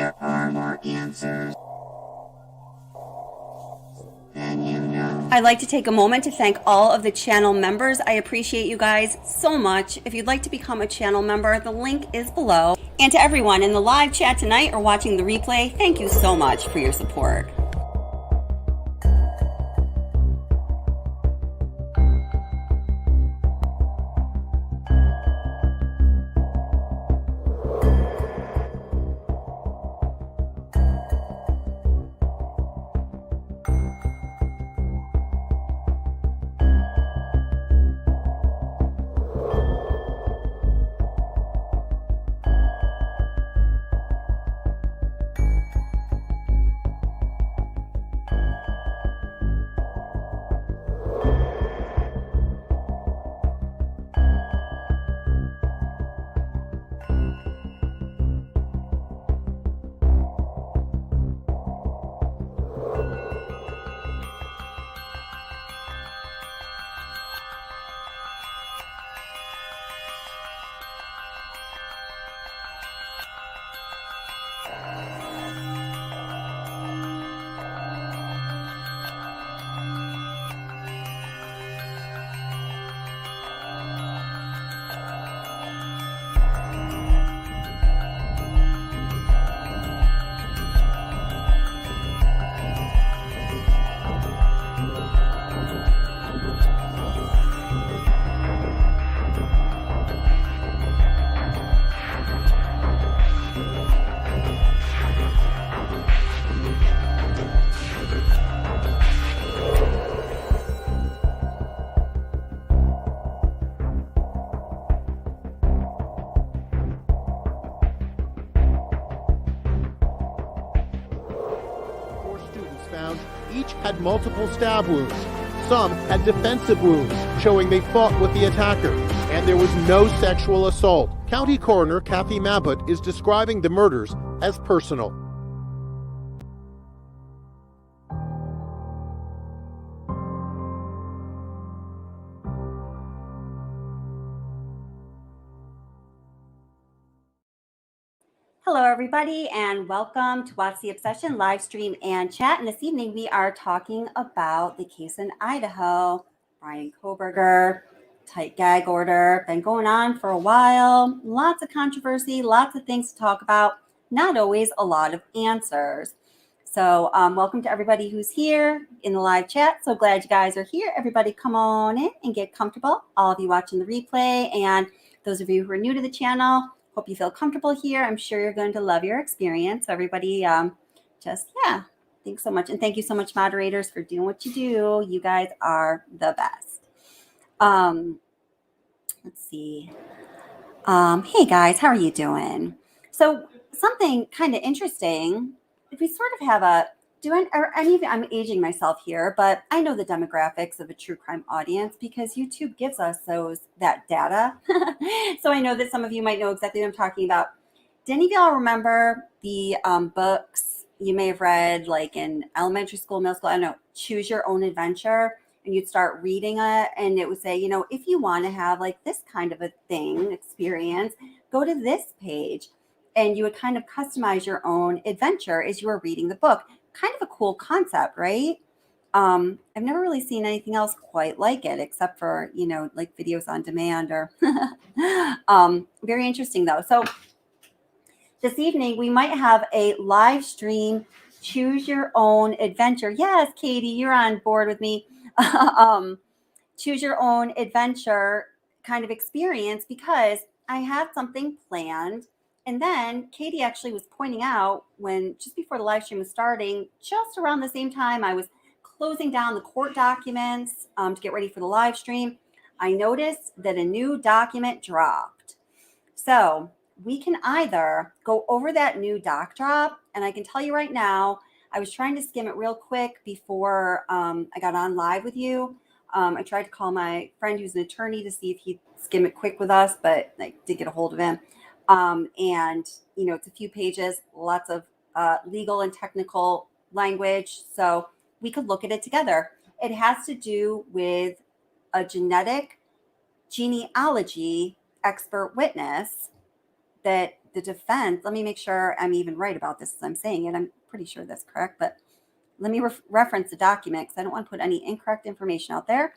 there are more answers than you know. I'd like to take a moment to thank all of the channel members. I appreciate you guys so much. If you'd like to become a channel member, the link is below. And to everyone in the live chat tonight or watching the replay, thank you so much for your support. Each had multiple stab wounds. Some had defensive wounds, showing they fought with the attacker. And there was no sexual assault. County Coroner Kathy Mabbutt is describing the murders as personal. Hello, everybody, and welcome to Watch the Obsession live stream and chat. And this evening, we are talking about the case in Idaho, Bryan Kohberger, tight gag order, been going on for a while, lots of controversy, lots of things to talk about, not always a lot of answers. So welcome to everybody who's here in the live chat. So glad you guys are here. Everybody come on in and get comfortable. All of you watching the replay and those of you who are new to the channel, hope you feel comfortable here. I'm sure you're going to love your experience. Everybody, thanks so much. And thank you so much, moderators, for doing what you do. You guys are the best. Let's see. Hey, guys, how are you doing? So something kind of interesting. If we sort of have I'm aging myself here, but I know the demographics of a true crime audience because YouTube gives us that data. So I know that some of you might know exactly what I'm talking about. Do any of y'all remember the books you may have read like in elementary school, middle school? I don't know, Choose Your Own Adventure. And you'd start reading it and it would say, if you want to have like this kind of a experience, go to this page. And you would kind of customize your own adventure as you were reading the book. Kind of a cool concept, right? I've never really seen anything else quite like it, except for, like videos on demand or very interesting though. So this evening we might have a live stream, Choose Your Own Adventure. Yes, Katie, you're on board with me. Choose Your Own Adventure kind of experience because I had something planned. And then Katie actually was pointing out just before the live stream was starting, just around the same time I was closing down the court documents to get ready for the live stream, I noticed that a new document dropped. So we can either go over that new doc drop, and I can tell you right now, I was trying to skim it real quick before I got on live with you. I tried to call my friend who's an attorney to see if he'd skim it quick with us, but I did get a hold of him. It's a few pages, lots of legal and technical language. So we could look at it together. It has to do with a genetic genealogy expert witness that the defense, let me make sure I'm even right about this as I'm saying it. I'm pretty sure that's correct, but let me reference the document because I don't want to put any incorrect information out there.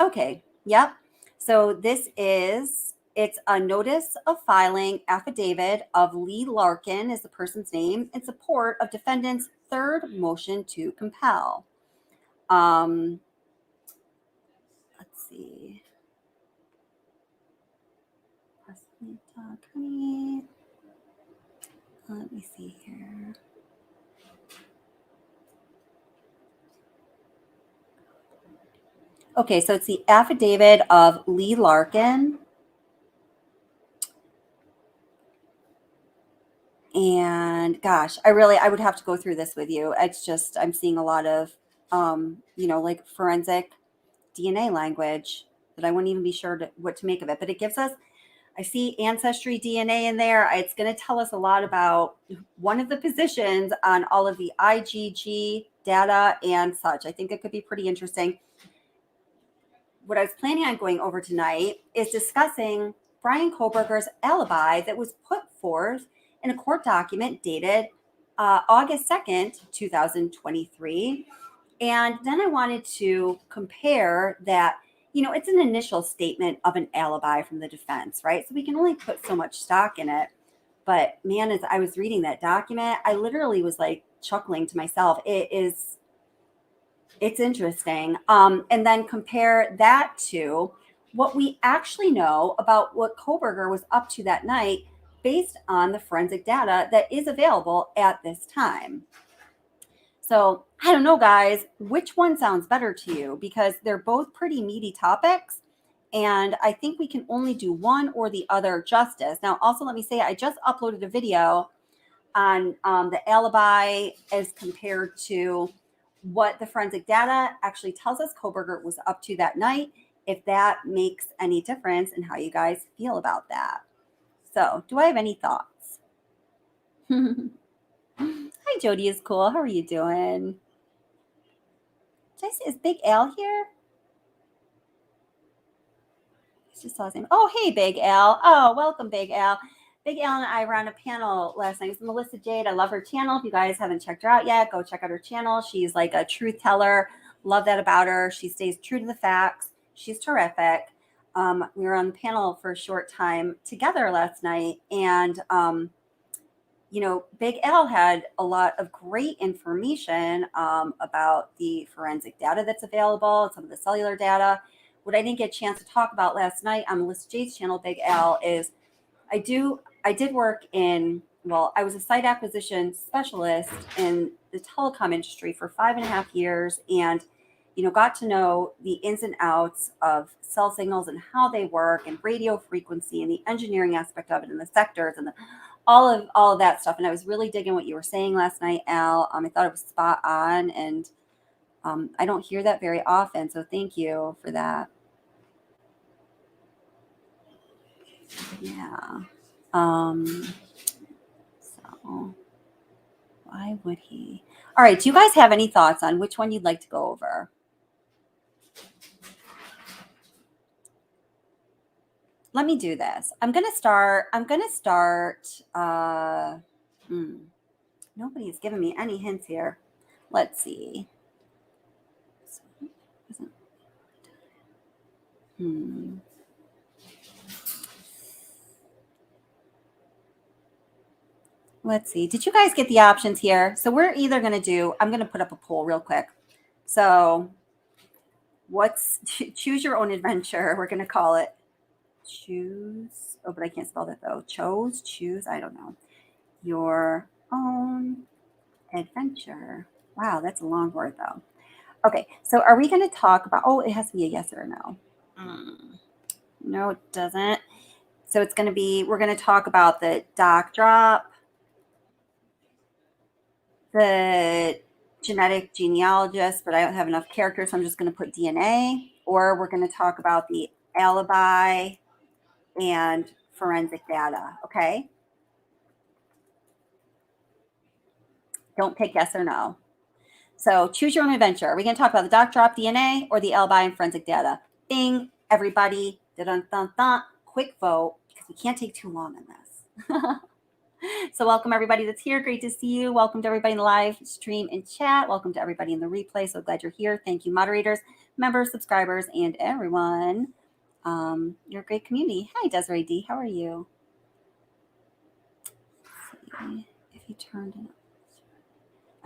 Okay, yep. So it's a notice of filing affidavit of Lee Larkin is the person's name in support of defendant's third motion to compel. Let's see. Let me see here. Okay, so it's the affidavit of Lee Larkin. And gosh, I would have to go through this with you. It's just, I'm seeing a lot of, like forensic DNA language that I wouldn't even be sure what to make of it. But it gives us, I see ancestry DNA in there. It's going to tell us a lot about one of the positions on all of the IgG data and such. I think it could be pretty interesting. What I was planning on going over tonight is discussing Bryan Kohberger's alibi that was put forth in a court document dated August 2nd, 2023. And then I wanted to compare that, it's an initial statement of an alibi from the defense, right? So we can only put so much stock in it. But man, as I was reading that document, I literally was like chuckling to myself. It's interesting. And then compare that to what we actually know about what Kohberger was up to that night based on the forensic data that is available at this time. So I don't know, guys, which one sounds better to you? Because they're both pretty meaty topics. And I think we can only do one or the other justice. Now, also, let me say, I just uploaded a video on the alibi as compared to what the forensic data actually tells us Kohberger was up to that night, if that makes any difference in how you guys feel about that. So, do I have any thoughts? Hi, Jody is cool. How are you doing? Did I say, is Big Al here? I just saw his name. Oh, hey, Big Al. Oh, welcome, Big Al. Big Al and I were on a panel last night. It's Melissa Jade. I love her channel. If you guys haven't checked her out yet, go check out her channel. She's like a truth teller. Love that about her. She stays true to the facts. She's terrific. We were on the panel for a short time together last night. And, Big Al had a lot of great information about the forensic data that's available, some of the cellular data. What I didn't get a chance to talk about last night on Melissa Jade's channel, Big Al, is I did work I was a site acquisition specialist in the telecom industry for 5.5 years and, got to know the ins and outs of cell signals and how they work and radio frequency and the engineering aspect of it and the sectors and all of that stuff. And I was really digging what you were saying last night, Al. I thought it was spot on. And I don't hear that very often. So thank you for that. Yeah. So why would he? All right. Do you guys have any thoughts on which one you'd like to go over? Let me do this. I'm going to start. Nobody's giving me any hints here. Let's see. Let's see. Did you guys get the options here? So we're either going to I'm going to put up a poll real quick. So choose your own adventure. We're going to call it choose. Oh, but I can't spell that though. Choose. I don't know. Your own adventure. Wow, that's a long word though. Okay, so are we going to talk about, it has to be a yes or a no. No, it doesn't. So it's going to be, we're going to talk about the doc drop, the genetic genealogist, but I don't have enough characters, so I'm just going to put DNA, or we're going to talk about the alibi and forensic data, okay? Don't pick yes or no. So choose your own adventure. Are we going to talk about the doc drop, DNA, or the alibi and forensic data? Bing, everybody. Dun-dun-dun-dun. Quick vote, because because we can't take too long on this. So welcome everybody that's here. Great to see you. Welcome to everybody in the live stream and chat. Welcome to everybody in the replay. So glad you're here. Thank you, moderators, members, subscribers, and everyone. You're a great community. Hi, Desiree D. How are you? Let's see if he turned it off.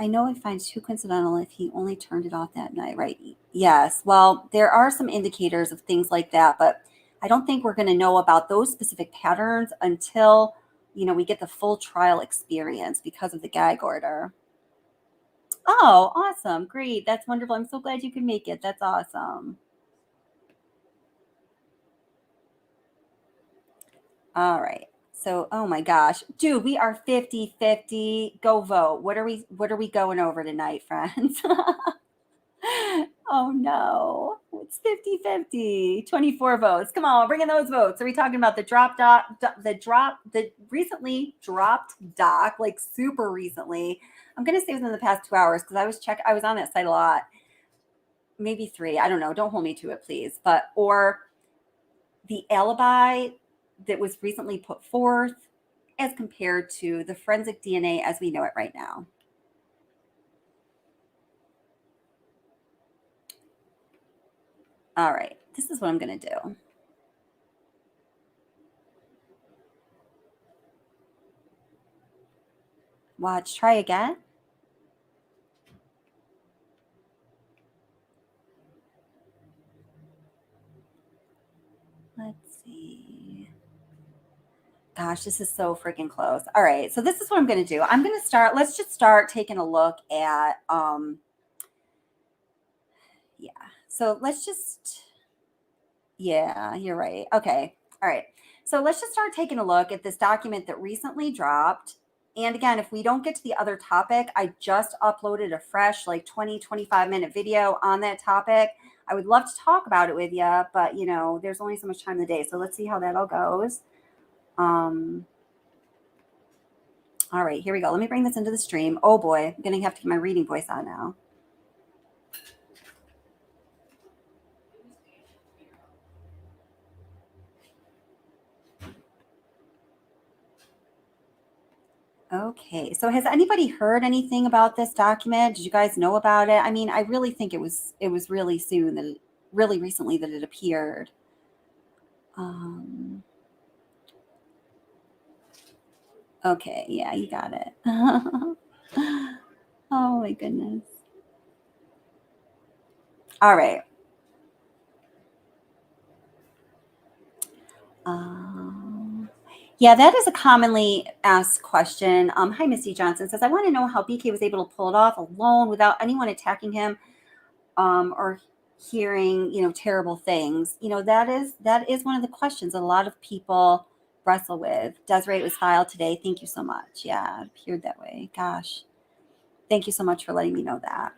I know I find too coincidental if he only turned it off that night, right? Yes. Well, there are some indicators of things like that, but I don't think we're going to know about those specific patterns until, you know, we get the full trial experience because of the gag order. Oh, awesome. Great. That's wonderful. I'm so glad you could make it. That's awesome. All right. So, oh my gosh, dude, we are 50-50. Go vote. What are we going over tonight, friends? Oh no, it's 50-50. 24 votes. Come on, bring in those votes. Are we talking about the recently dropped doc, like super recently? I'm gonna say within the past 2 hours because I was on that site a lot. Maybe 3. I don't know. Don't hold me to it, please. Or the alibi that was recently put forth as compared to the forensic DNA as we know it right now. All right, this is what I'm going to do. Watch, try again. Let's see. Gosh, this is so freaking close. All right, so this is what I'm going to do. I'm going to start, let's just start taking a look at, yeah. So let's just, yeah, you're right. Okay. All right. So let's just start taking a look at this document that recently dropped. And again, if we don't get to the other topic, I just uploaded a fresh like 20-25 minute video on that topic. I would love to talk about it with you, but you know, there's only so much time in the day. So let's see how that all goes. All right, here we go. Let me bring this into the stream. Oh boy, I'm going to have to get my reading voice on now. Okay, so has anybody heard anything about this document? Did you guys know about it? I mean, I really think it was really soon that really recently that it appeared. Okay, yeah, you got it. Oh my goodness. All right. Yeah, that is a commonly asked question. Hi, Misty Johnson says, I want to know how BK was able to pull it off alone without anyone attacking him or hearing, you know, terrible things. You know, that is one of the questions that a lot of people wrestle with. Desiree, it was filed today. Thank you so much. Yeah, it appeared that way. Gosh, thank you so much for letting me know that.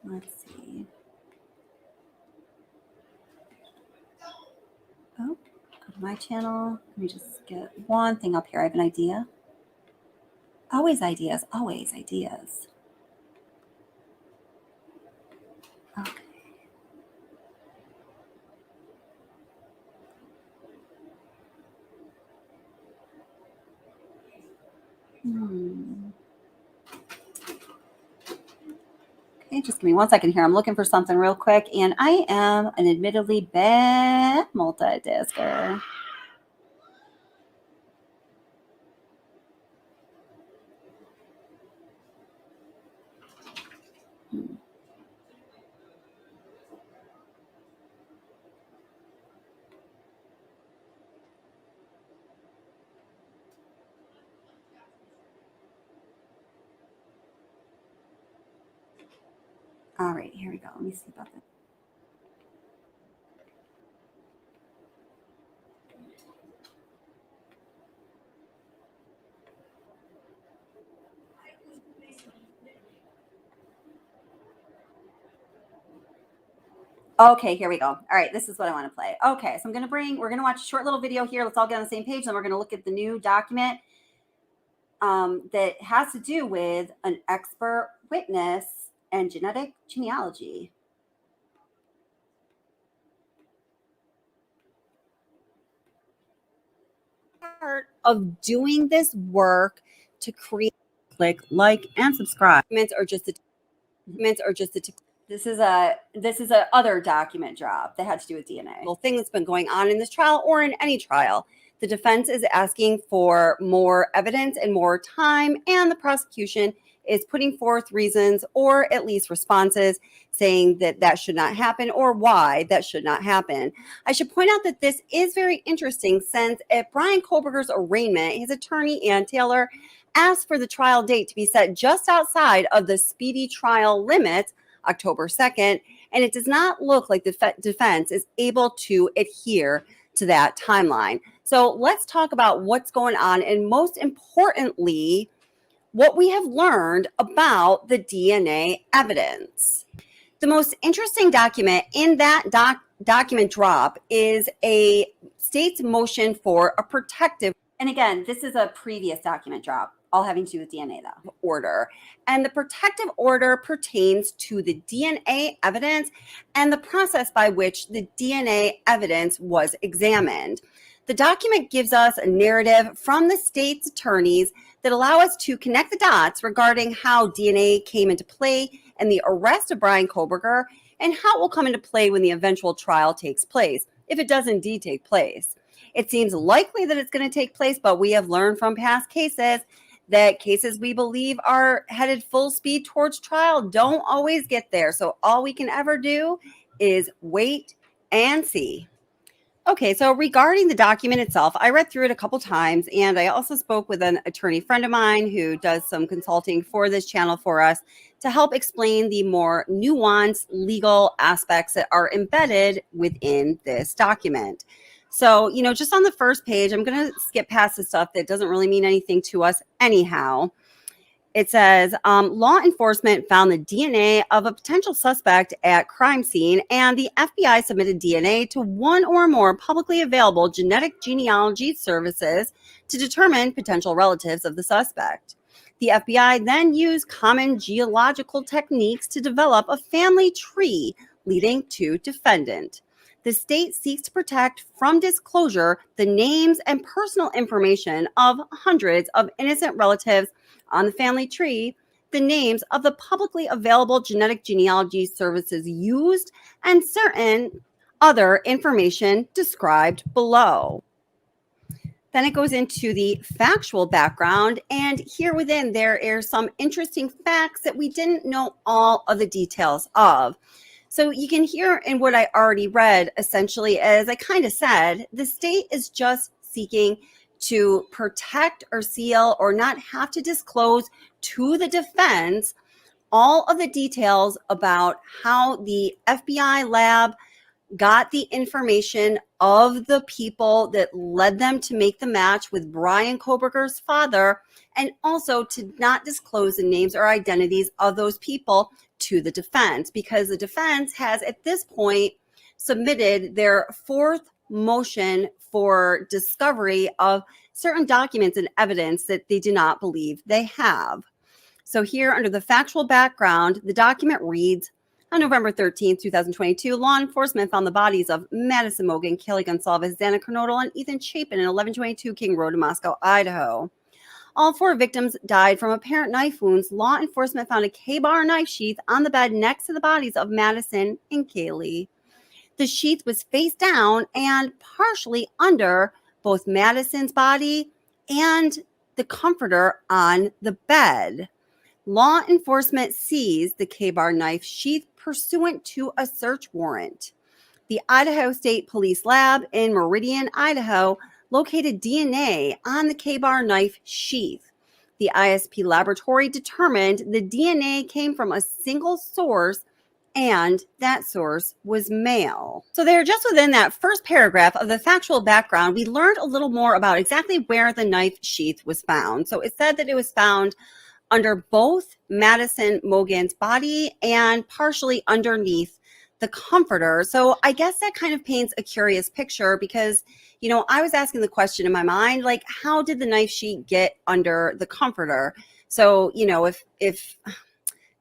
Let's see. Oh, go to my channel. Let me just get one thing up here. I have an idea. Always ideas. Always ideas. Okay. Okay, just give me 1 second here. I'm looking for something real quick, and I am an admittedly bad multitasker. All right, here we go. Let me see about that. Okay, here we go. All right, this is what I want to play. Okay, so we're going to watch a short little video here. Let's all get on the same page. Then we're going to look at the new document that has to do with an expert witness and Genetic Genealogy. Part of doing this work to create, click like and subscribe. Documents are just the this is a other document drop that had to do with DNA. Well, thing that's been going on in this trial or in any trial. The defense is asking for more evidence and more time, and the prosecution is putting forth reasons or at least responses saying that that should not happen or why that should not happen. I should point out that this is very interesting since at Bryan Kohberger's arraignment, his attorney, Ann Taylor, asked for the trial date to be set just outside of the speedy trial limits, October 2nd, and it does not look like the defense is able to adhere to that timeline. So let's talk about what's going on and most importantly, what we have learned about the DNA evidence. The most interesting document in that document drop is a state's motion for a protective, and again, this is a previous document drop, all having to do with DNA though, order. And the protective order pertains to the DNA evidence and the process by which the DNA evidence was examined. The document gives us a narrative from the state's attorneys that allow us to connect the dots regarding how DNA came into play in the arrest of Bryan Kohberger and how it will come into play when the eventual trial takes place, if it does indeed take place. It seems likely that it's going to take place, but we have learned from past cases that cases we believe are headed full speed towards trial don't always get there. So all we can ever do is wait and see. Okay, so regarding the document itself, I read through it a couple times, and I also spoke with an attorney friend of mine who does some consulting for this channel for us to help explain the more nuanced legal aspects that are embedded within this document. So, just on the first page, I'm going to skip past the stuff that doesn't really mean anything to us anyhow. It says, law enforcement found the DNA of a potential suspect at crime scene, and the FBI submitted DNA to one or more publicly available genetic genealogy services to determine potential relatives of the suspect. The FBI then used common geological techniques to develop a family tree leading to defendant. The state seeks to protect from disclosure the names and personal information of hundreds of innocent relatives on the family tree, the names of the publicly available genetic genealogy services used, and certain other information described below. Then it goes into the factual background, and here within there are some interesting facts that we didn't know all of the details of. So you can hear in what I already read, essentially, as I kind of said, the state is just seeking to protect or seal or not have to disclose to the defense all of the details about how the FBI lab got the information of the people that led them to make the match with Bryan Kohberger's father, and also to not disclose the names or identities of those people to the defense, because the defense has at this point submitted their fourth motion for discovery of certain documents and evidence that they do not believe they have. So here under the factual background, the document reads, on November 13th, 2022, law enforcement found the bodies of Madison Mogen, Kelly Gonsalves, Dana Kernodle, and Ethan Chapin in 1122 King Road in Moscow, Idaho. All four victims died from apparent knife wounds. Law enforcement found a K-bar knife sheath on the bed next to the bodies of Madison and Kaylee. The sheath was face down and partially under both Madison's body and the comforter on the bed. Law enforcement seized the K-bar knife sheath pursuant to a search warrant. The Idaho State Police Lab in Meridian, Idaho, located DNA on the K-bar knife sheath. The ISP laboratory determined the DNA came from a single source, and that source was male. So there, just within that first paragraph of the factual background, we learned a little more about exactly where the knife sheath was found. So it said that it was found under both Madison Mogen's body and partially underneath the comforter. So I guess that kind of paints a curious picture because, I was asking the question in my mind, like, how did the knife sheath get under the comforter? So, if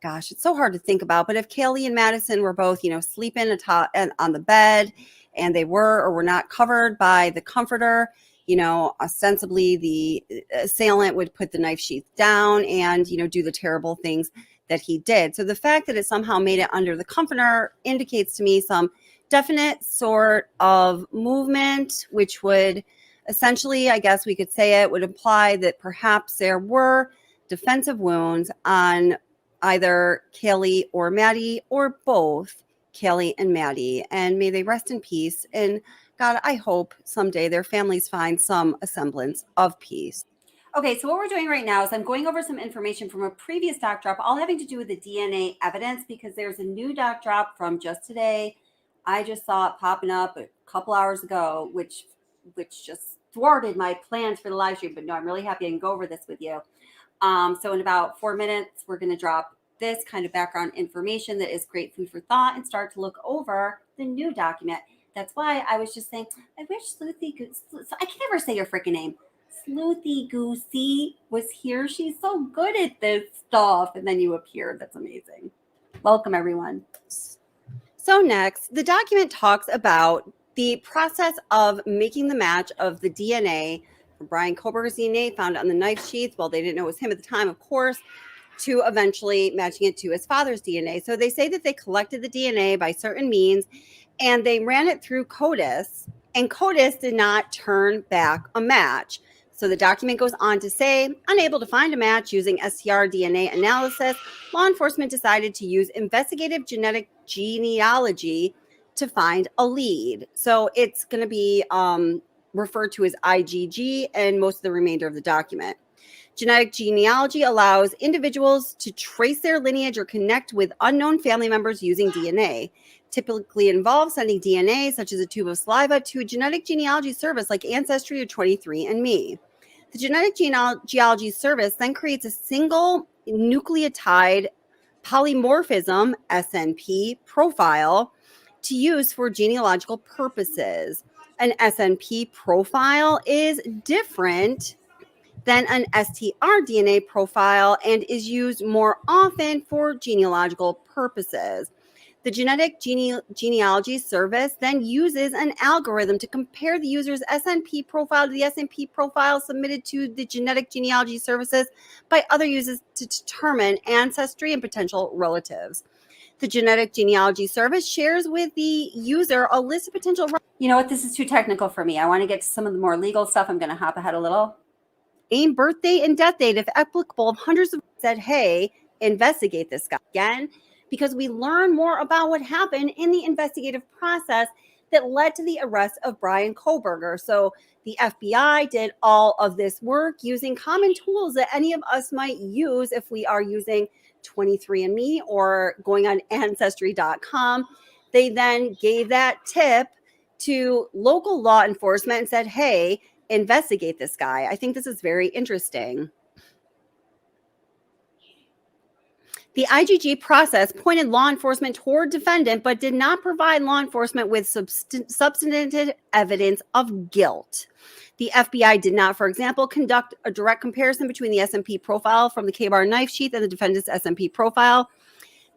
gosh, it's so hard to think about. But if Kaylee and Madison were both, sleeping on the bed, and they were or were not covered by the comforter, ostensibly the assailant would put the knife sheath down and, do the terrible things that he did. So the fact that it somehow made it under the comforter indicates to me some definite sort of movement, which would essentially, I guess we could say it would imply that perhaps there were defensive wounds on either Kaylee or Maddie, or both Kaylee and Maddie. And may they rest in peace. And God, I hope someday their families find some semblance of peace. Okay, so what we're doing right now is I'm going over some information from a previous doc drop, all having to do with the DNA evidence, because there's a new doc drop from just today. I just saw it popping up a couple hours ago, which just thwarted my plans for the live stream. But no, I'm really happy I can go over this with you. So in about 4 minutes, we're going to drop this kind of background information that is great food for thought and start to look over the new document. That's why I was just saying, I wish Sleuthy Goose, I can never say your freaking name. Sleuthy Goosey was here. She's so good at this stuff. And then you appeared. That's amazing. Welcome, everyone. So next, the document talks about the process of making the match of the DNA from Bryan Kohberger's DNA found on the knife sheath. Well, they didn't know it was him at the time, of course, to eventually matching it to his father's DNA. So they say that they collected the DNA by certain means and they ran it through CODIS, and CODIS did not turn back a match. So the document goes on to say, unable to find a match using STR DNA analysis, law enforcement decided to use investigative genetic genealogy to find a lead. So it's going to be referred to as IgG and most of the remainder of the document. Genetic genealogy allows individuals to trace their lineage or connect with unknown family members using DNA. Typically involves sending DNA, such as a tube of saliva, to a genetic genealogy service like Ancestry or 23andMe. The genetic genealogy service then creates a single nucleotide polymorphism, SNP, profile to use for genealogical purposes. An SNP profile is different than an STR DNA profile and is used more often for genealogical purposes. The genetic genealogy service then uses an algorithm to compare the user's SNP profile to the SNP profile submitted to the genetic genealogy services by other users to determine ancestry and potential relatives. The genetic genealogy service shares with the user a list of potential. You know what? This is too technical for me. I want to get to some of the more legal stuff. I'm going to hop ahead a little. Name, birthday, and death date, if applicable, of hundreds of said, hey, investigate this guy again, because we learn more about what happened in the investigative process that led to the arrest of Bryan Kohberger. So the FBI did all of this work using common tools that any of us might use if we are using 23andMe or going on Ancestry.com. They then gave that tip to local law enforcement and said, hey, investigate this guy. I think this is very interesting. The IgG process pointed law enforcement toward defendant, but did not provide law enforcement with substantive evidence of guilt. The FBI did not, for example, conduct a direct comparison between the SNP profile from the K-bar knife sheath and the defendant's SNP profile.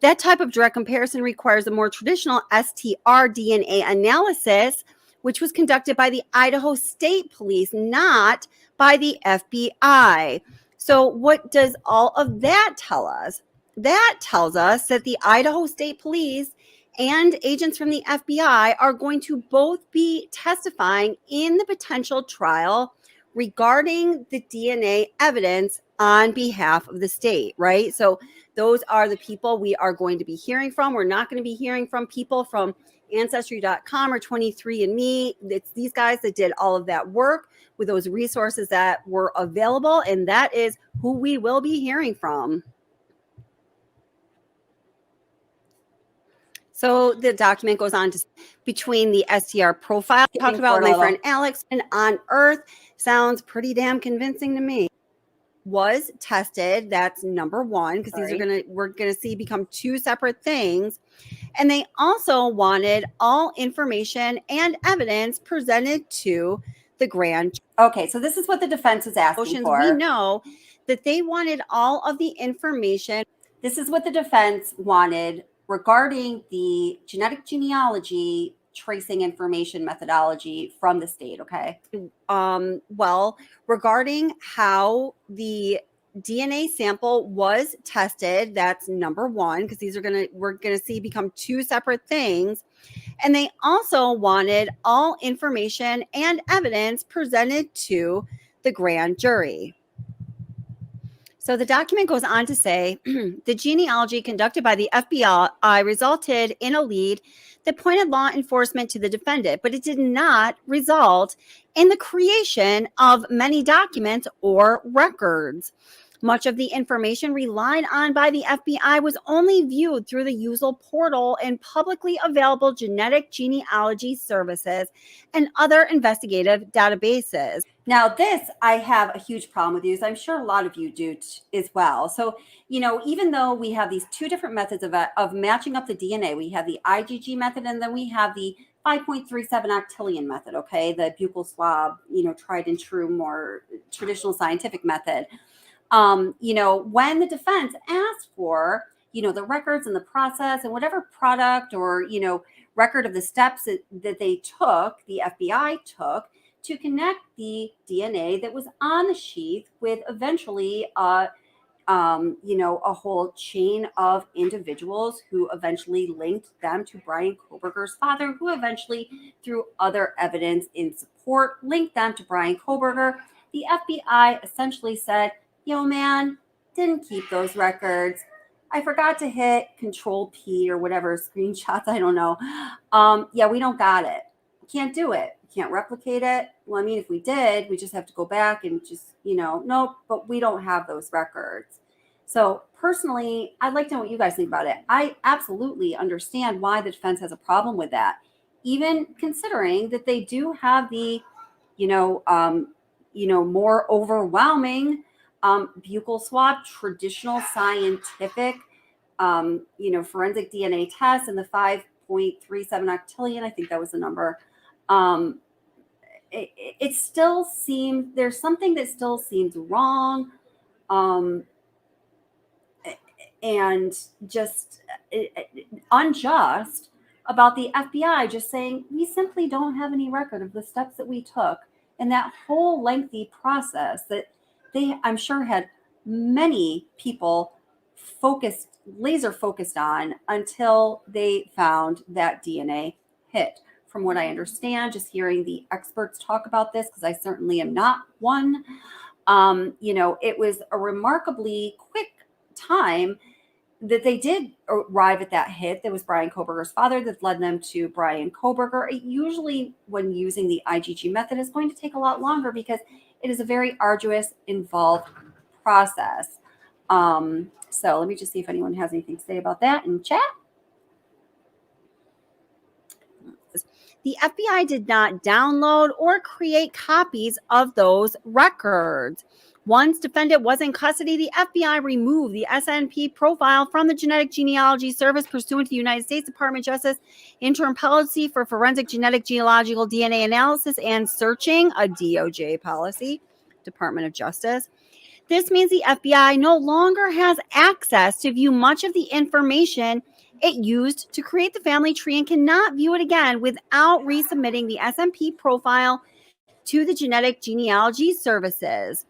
That type of direct comparison requires a more traditional STR DNA analysis, which was conducted by the Idaho State Police, not by the FBI. So what does all of that tell us? That tells us that the Idaho State Police and agents from the FBI are going to both be testifying in the potential trial regarding the DNA evidence on behalf of the state, right? So those are the people we are going to be hearing from. We're not going to be hearing from people from Ancestry.com or 23andMe. It's these guys that did all of that work with those resources that were available, and that is who we will be hearing from. So the document goes on to between the STR profile talked about my friend Alex and on Earth sounds pretty damn convincing to me. Was tested. That's number one, because these are we're gonna see become two separate things. And they also wanted all information and evidence presented to the grand. Okay, so this is what the defense is asking for. We know that they wanted all of the information. This is what the defense wanted regarding the genetic genealogy tracing information methodology from the state, okay? Well, regarding how the DNA sample was tested, that's number one, because we're gonna see become two separate things. And they also wanted all information and evidence presented to the grand jury. So the document goes on to say the genealogy conducted by the FBI resulted in a lead that pointed law enforcement to the defendant, but it did not result in the creation of many documents or records. Much of the information relied on by the FBI was only viewed through the usual portal and publicly available genetic genealogy services and other investigative databases. Now, this I have a huge problem with, as I'm sure a lot of you do as well. So, even though we have these two different methods of matching up the DNA, we have the IgG method and then we have the 5.37 octillion method, okay, the buccal swab, tried and true, more traditional scientific method. When the defense asked for, the records and the process and whatever product or, record of the steps that they took, the FBI took to connect the DNA that was on the sheath with eventually, a whole chain of individuals who eventually linked them to Bryan Kohberger's father, who eventually, through other evidence in support, linked them to Bryan Kohberger. The FBI essentially said, yo, man, didn't keep those records. I forgot to hit Control P or whatever, screenshots, I don't know. Yeah, we don't got it. Can't do it. Can't replicate it. Well, I mean, if we did, we just have to go back and just, nope, but we don't have those records. So personally, I'd like to know what you guys think about it. I absolutely understand why the defense has a problem with that, even considering that they do have the, more overwhelming buccal swab, traditional scientific, forensic DNA test, and the 5.37 octillion, I think that was the number. It still seems, there's something that still seems wrong, and just unjust about the FBI just saying, we simply don't have any record of the steps that we took and that whole lengthy process that they, I'm sure, had many people laser focused on until they found that DNA hit. From what I understand, just hearing the experts talk about this, because I certainly am not one, it was a remarkably quick time that they did arrive at that hit. That was Bryan Kohberger's father that led them to Bryan Kohberger. Usually when using the IgG method is going to take a lot longer because it is a very arduous, involved process. So let me just see if anyone has anything to say about that in chat. The FBI did not download or create copies of those records. Once defendant was in custody, the FBI removed the SNP profile from the Genetic Genealogy Service pursuant to the United States Department of Justice Interim Policy for Forensic Genetic Genealogical DNA Analysis and Searching, a DOJ policy, Department of Justice. This means the FBI no longer has access to view much of the information it used to create the family tree and cannot view it again without resubmitting the SNP profile to the Genetic Genealogy Services.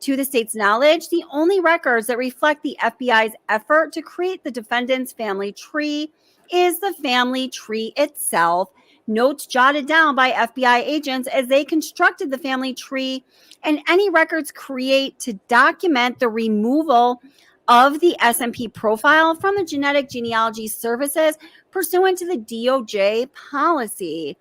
To the state's knowledge, the only records that reflect the FBI's effort to create the defendant's family tree is the family tree itself, notes jotted down by FBI agents as they constructed the family tree, and any records created to document the removal of the SNP profile from the Genetic Genealogy Services pursuant to the DOJ policy.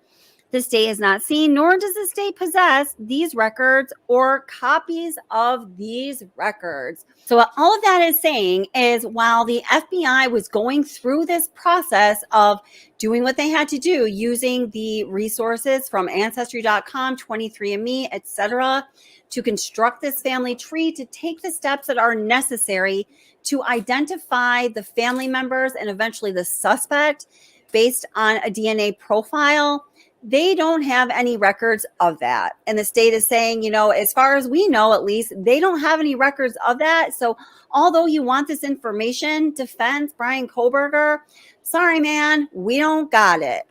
The state has not seen, nor does the state possess, these records or copies of these records. So what all of that is saying is while the FBI was going through this process of doing what they had to do, using the resources from Ancestry.com, 23andMe, etc., to construct this family tree, to take the steps that are necessary to identify the family members and eventually the suspect based on a DNA profile, they don't have any records of that. And the state is saying, you know, as far as we know, at least, they don't have any records of that. So although you want this information, defense, Bryan Kohberger, sorry, man, we don't got it.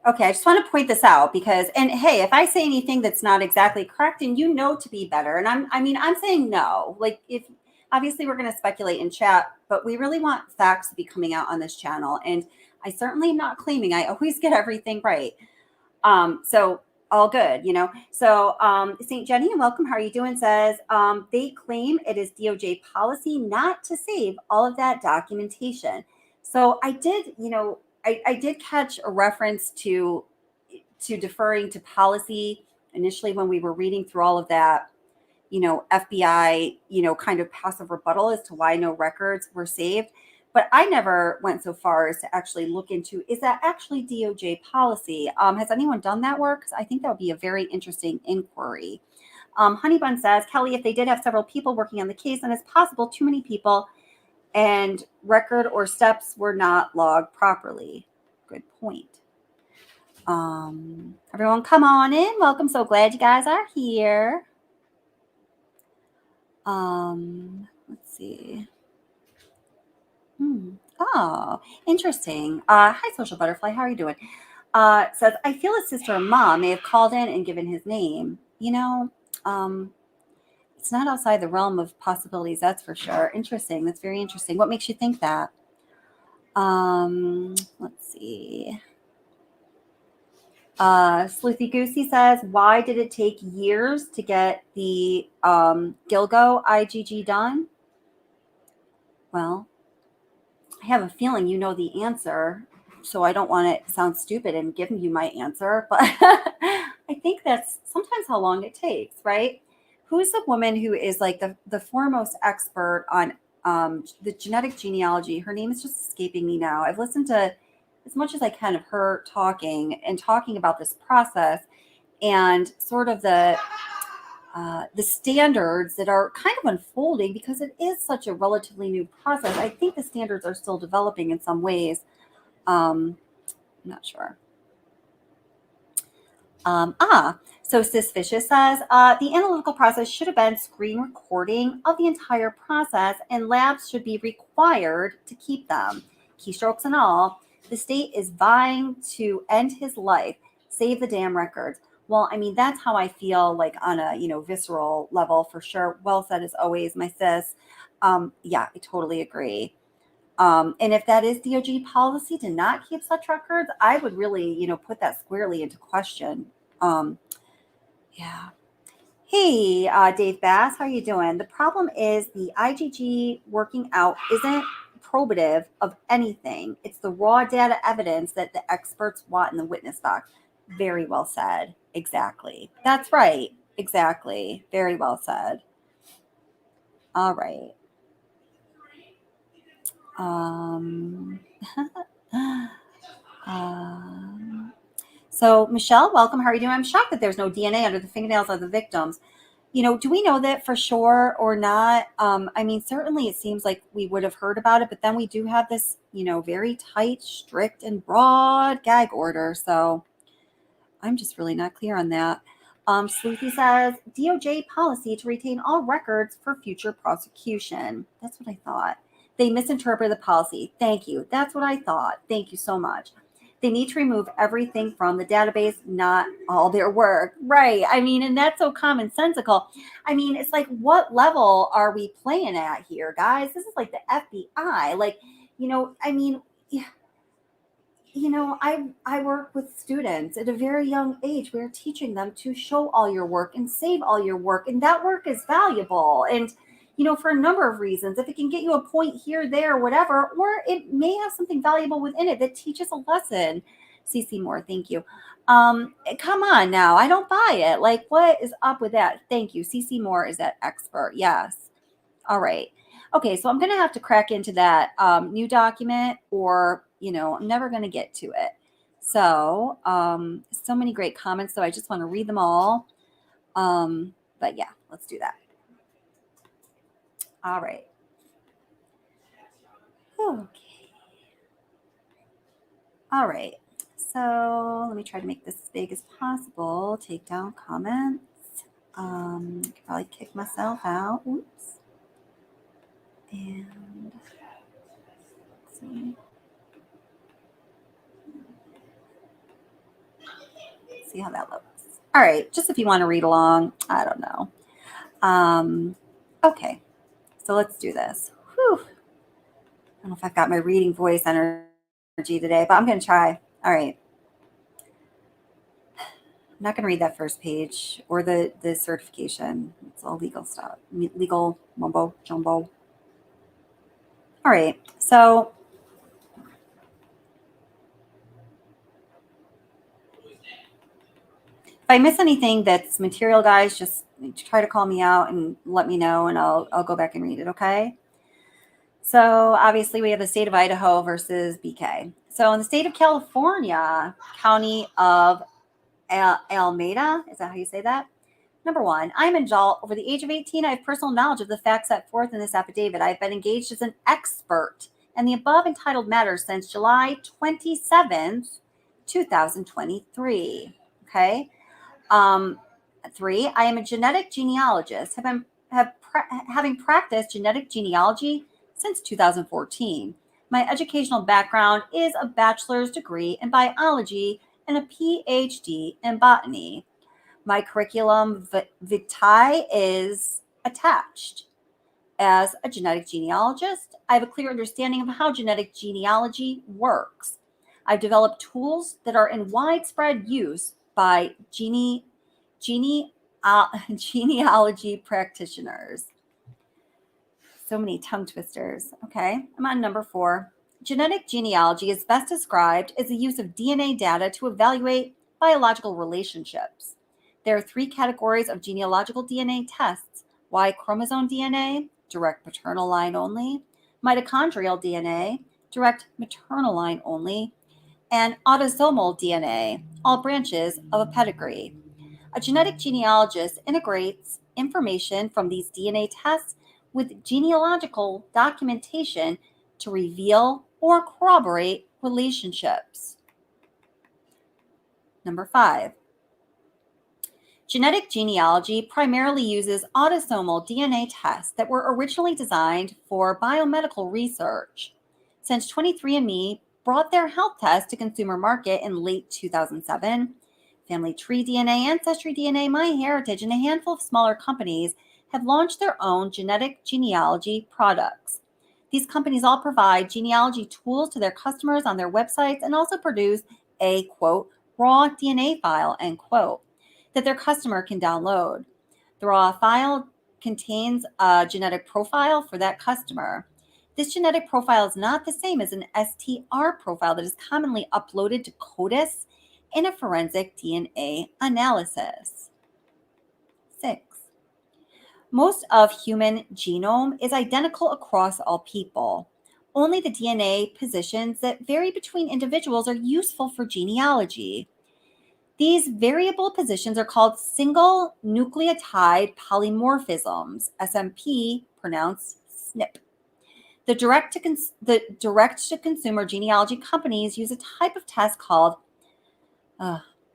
Okay, I just want to point this out because, and hey, if I say anything that's not exactly correct and you know to be better, and I'm saying no, like if, obviously we're going to speculate in chat, but we really want facts to be coming out on this channel. And I certainly am not claiming I always get everything right. So all good, you know. So St. Jenny, welcome. How are you doing? Says they claim it is DOJ policy not to save all of that documentation. So I did, you know, I did catch a reference to deferring to policy initially when we were reading through all of that, you know, FBI, you know, kind of passive rebuttal as to why no records were saved. But I never went so far as to actually look into, is that actually DOJ policy? Has anyone done that work? Because I think that would be a very interesting inquiry. Honeybun says, Kelly, if they did have several people working on the case, then it's possible too many people and record or steps were not logged properly. Good point. Everyone come on in. Welcome. So glad you guys are here. Let's see. Oh, interesting. Hi, Social Butterfly. How are you doing? Says, I feel his sister and mom may have called in and given his name. You know, it's not outside the realm of possibilities, that's for sure. Interesting. That's very interesting. What makes you think that? Let's see. Sleuthy Goosey says, why did it take years to get the Gilgo IgG done? Well, I have a feeling you know the answer, so I don't want to sound stupid and give you my answer, but I think that's sometimes how long it takes, right? Who's the woman who is like the foremost expert on the genetic genealogy? Her name is just escaping me now. I've listened to as much as I can of her talking about this process and sort of the standards that are kind of unfolding because it is such a relatively new process. I think the standards are still developing in some ways. I'm not sure. So Sis Vicious says, the analytical process should have been screen recording of the entire process and labs should be required to keep them. Keystrokes and all. The state is vying to end his life. Save the damn records. Well, I mean, that's how I feel, like on a, you know, visceral level for sure. Well said as always, my sis. Yeah, I totally agree. And if that is DOJ policy to not keep such records, I would really, you know, put that squarely into question. Yeah. Hey, Dave Bass, how are you doing? The problem is the IgG working out isn't probative of anything. It's the raw data evidence that the experts want in the witness box. Very well said. Exactly. That's right. Exactly. Very well said. All right. So Michelle, welcome. How are you doing? I'm shocked that there's no DNA under the fingernails of the victims. You know, do we know that for sure or not? I mean, certainly it seems like we would have heard about it, but then we do have this, you know, very tight, strict, and broad gag order. So I'm just really not clear on that. Sleuthy says, DOJ policy to retain all records for future prosecution. That's what I thought. They misinterpreted the policy. Thank you. That's what I thought. Thank you so much. They need to remove everything from the database, not all their work. Right. I mean, and that's so commonsensical. I mean, it's like, what level are we playing at here, guys? This is like the FBI. Like, you know, I mean, you know, I work with students at a very young age. We're teaching them to show all your work and save all your work. And that work is valuable. And, you know, for a number of reasons, if it can get you a point here, there, whatever, or it may have something valuable within it that teaches a lesson. CC Moore, thank you. Come on now. I don't buy it. Like, what is up with that? Thank you. CC Moore is that expert. Yes. All right. Okay. So I'm going to have to crack into that new document or, you know, I'm never going to get to it. So, so many great comments. So I just want to read them all. But yeah, let's do that. All right. Okay. All right. So let me try to make this as big as possible. Take down comments. Could probably kick myself out. Oops. And let's see how that looks. All right, just if you want to read along, I don't know. Okay, so let's do this. Whew. I don't know if I've got my reading voice energy today, but I'm going to try. All right. I'm not going to read that first page or the certification. It's all legal stuff, legal mumbo jumbo. All right, so if I miss anything that's material, guys, just try to call me out and let me know, and I'll go back and read it, okay? So obviously we have the state of Idaho versus BK. So in the state of California, county of Alameda, is that how you say that? Number one, I'm an adult over the age of 18. I have personal knowledge of the facts set forth in this affidavit. I've been engaged as an expert in the above entitled matter since July 27th, 2023. Okay. 3, I am a genetic genealogist, having practiced genetic genealogy since 2014. My educational background is a bachelor's degree in biology and a PhD in botany. My curriculum vitae is attached. As a genetic genealogist, I have a clear understanding of how genetic genealogy works. I've developed tools that are in widespread use by genealogy practitioners. So many tongue twisters. Okay, I'm on number 4. Genetic genealogy is best described as the use of DNA data to evaluate biological relationships. There are 3 categories of genealogical DNA tests: Y chromosome DNA, direct paternal line only; mitochondrial DNA, direct maternal line only; and autosomal DNA, all branches of a pedigree. A genetic genealogist integrates information from these DNA tests with genealogical documentation to reveal or corroborate relationships. Number 5. Genetic genealogy primarily uses autosomal DNA tests that were originally designed for biomedical research. Since 23andMe brought their health test to consumer market in late 2007, Family Tree DNA, Ancestry DNA, MyHeritage, and a handful of smaller companies have launched their own genetic genealogy products. These companies all provide genealogy tools to their customers on their websites and also produce a, quote, raw DNA file, end quote, that their customer can download. The raw file contains a genetic profile for that customer. This genetic profile is not the same as an STR profile that is commonly uploaded to CODIS in a forensic DNA analysis. 6. Most of human genome is identical across all people. Only the DNA positions that vary between individuals are useful for genealogy. These variable positions are called single nucleotide polymorphisms, SMP, pronounced SNP. The direct-to-consumer genealogy companies use a type of test called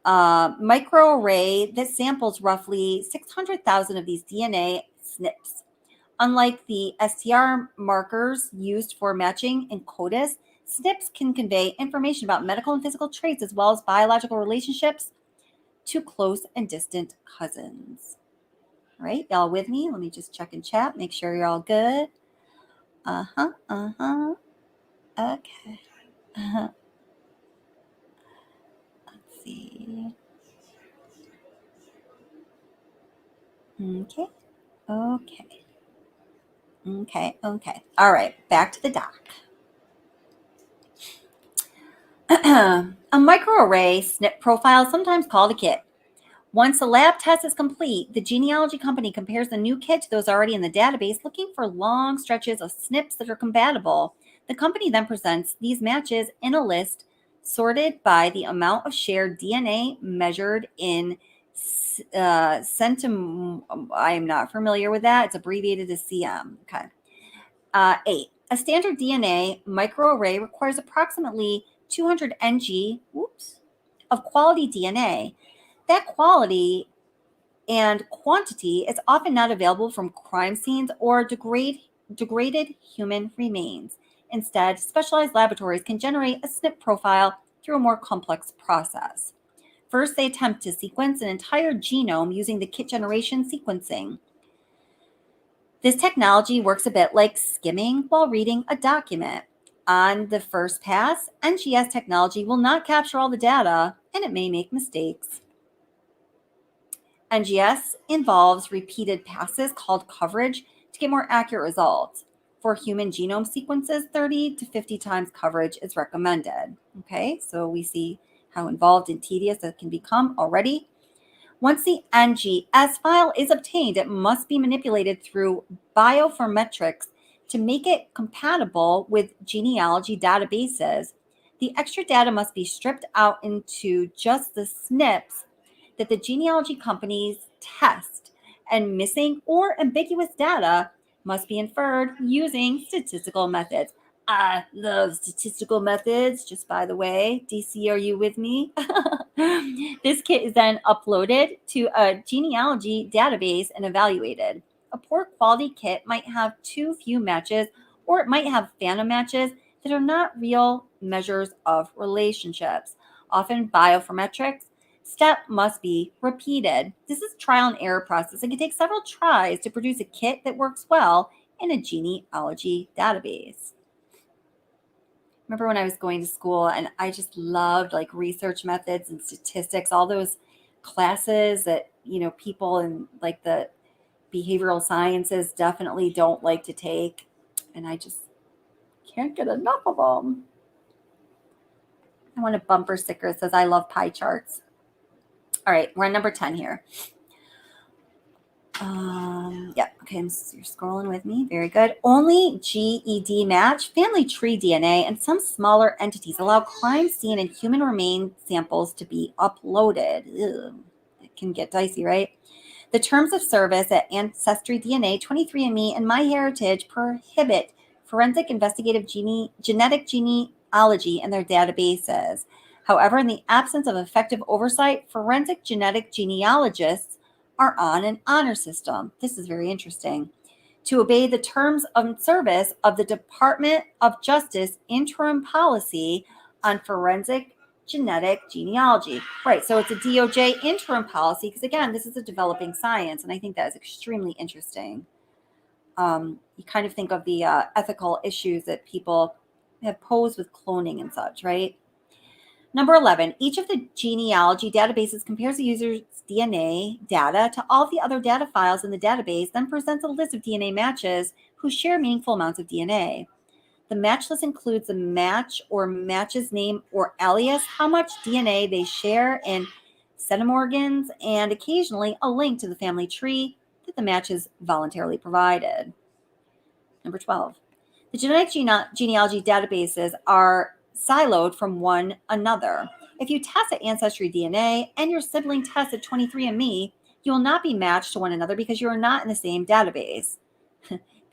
microarray that samples roughly 600,000 of these DNA SNPs. Unlike the STR markers used for matching in CODIS, SNPs can convey information about medical and physical traits as well as biological relationships to close and distant cousins. All right, y'all with me? Let me just check in chat, make sure you're all good. Okay. Let's see. Okay. All right, back to the doc. A microarray SNP profile is sometimes called a kit. Once the lab test is complete, the genealogy company compares the new kit to those already in the database, looking for long stretches of SNPs that are compatible. The company then presents these matches in a list sorted by the amount of shared DNA measured in centim. I am not familiar with that. It's abbreviated as CM. Okay. 8. A standard DNA microarray requires approximately 200 ng. Oops. of quality DNA. That quality and quantity is often not available from crime scenes or degraded human remains. Instead, specialized laboratories can generate a SNP profile through a more complex process. First, they attempt to sequence an entire genome using the kit generation sequencing. This technology works a bit like skimming while reading a document. On the first pass, NGS technology will not capture all the data, and it may make mistakes. NGS involves repeated passes called coverage to get more accurate results. For human genome sequences, 30 to 50 times coverage is recommended. Okay, so we see how involved and tedious it can become already. Once the NGS file is obtained, it must be manipulated through bioinformatics to make it compatible with genealogy databases. The extra data must be stripped out into just the SNPs that the genealogy companies test, and missing or ambiguous data must be inferred using statistical methods. I love statistical methods, just by the way. DC, are you with me? This kit is then uploaded to a genealogy database and evaluated. A poor quality kit might have too few matches, or it might have phantom matches that are not real measures of relationships. Often bioinformatics step must be repeated. This is a trial and error process. It can take several tries to produce a kit that works well in a genealogy database. Remember when I was going to school and I just loved like research methods and statistics, all those classes that, people in like the behavioral sciences definitely don't like to take. And I just can't get enough of them. I want a bumper sticker that says I love pie charts. All right, we're on number 10 here. Okay, you're scrolling with me. Very good. Only GED match, family tree DNA, and some smaller entities allow crime scene and human remain samples to be uploaded. Ugh, it can get dicey, right? The terms of service at Ancestry DNA, 23andMe, and MyHeritage prohibit forensic investigative genetic genealogy in their databases. However, in the absence of effective oversight, forensic genetic genealogists are on an honor system. This is very interesting. To obey the terms of service of the Department of Justice interim policy on forensic genetic genealogy. Right, so it's a DOJ interim policy because, again, this is a developing science, and I think that is extremely interesting. You kind of think of the ethical issues that people have posed with cloning and such, right? Number 11, each of the genealogy databases compares the user's DNA data to all the other data files in the database, then presents a list of DNA matches who share meaningful amounts of DNA. The match list includes the match or match's name or alias, how much DNA they share in centimorgans, and occasionally a link to the family tree that the match has voluntarily provided. Number 12, the genetic genealogy databases are siloed from one another. If you test at Ancestry DNA and your sibling tests at 23andMe, you will not be matched to one another because you are not in the same database,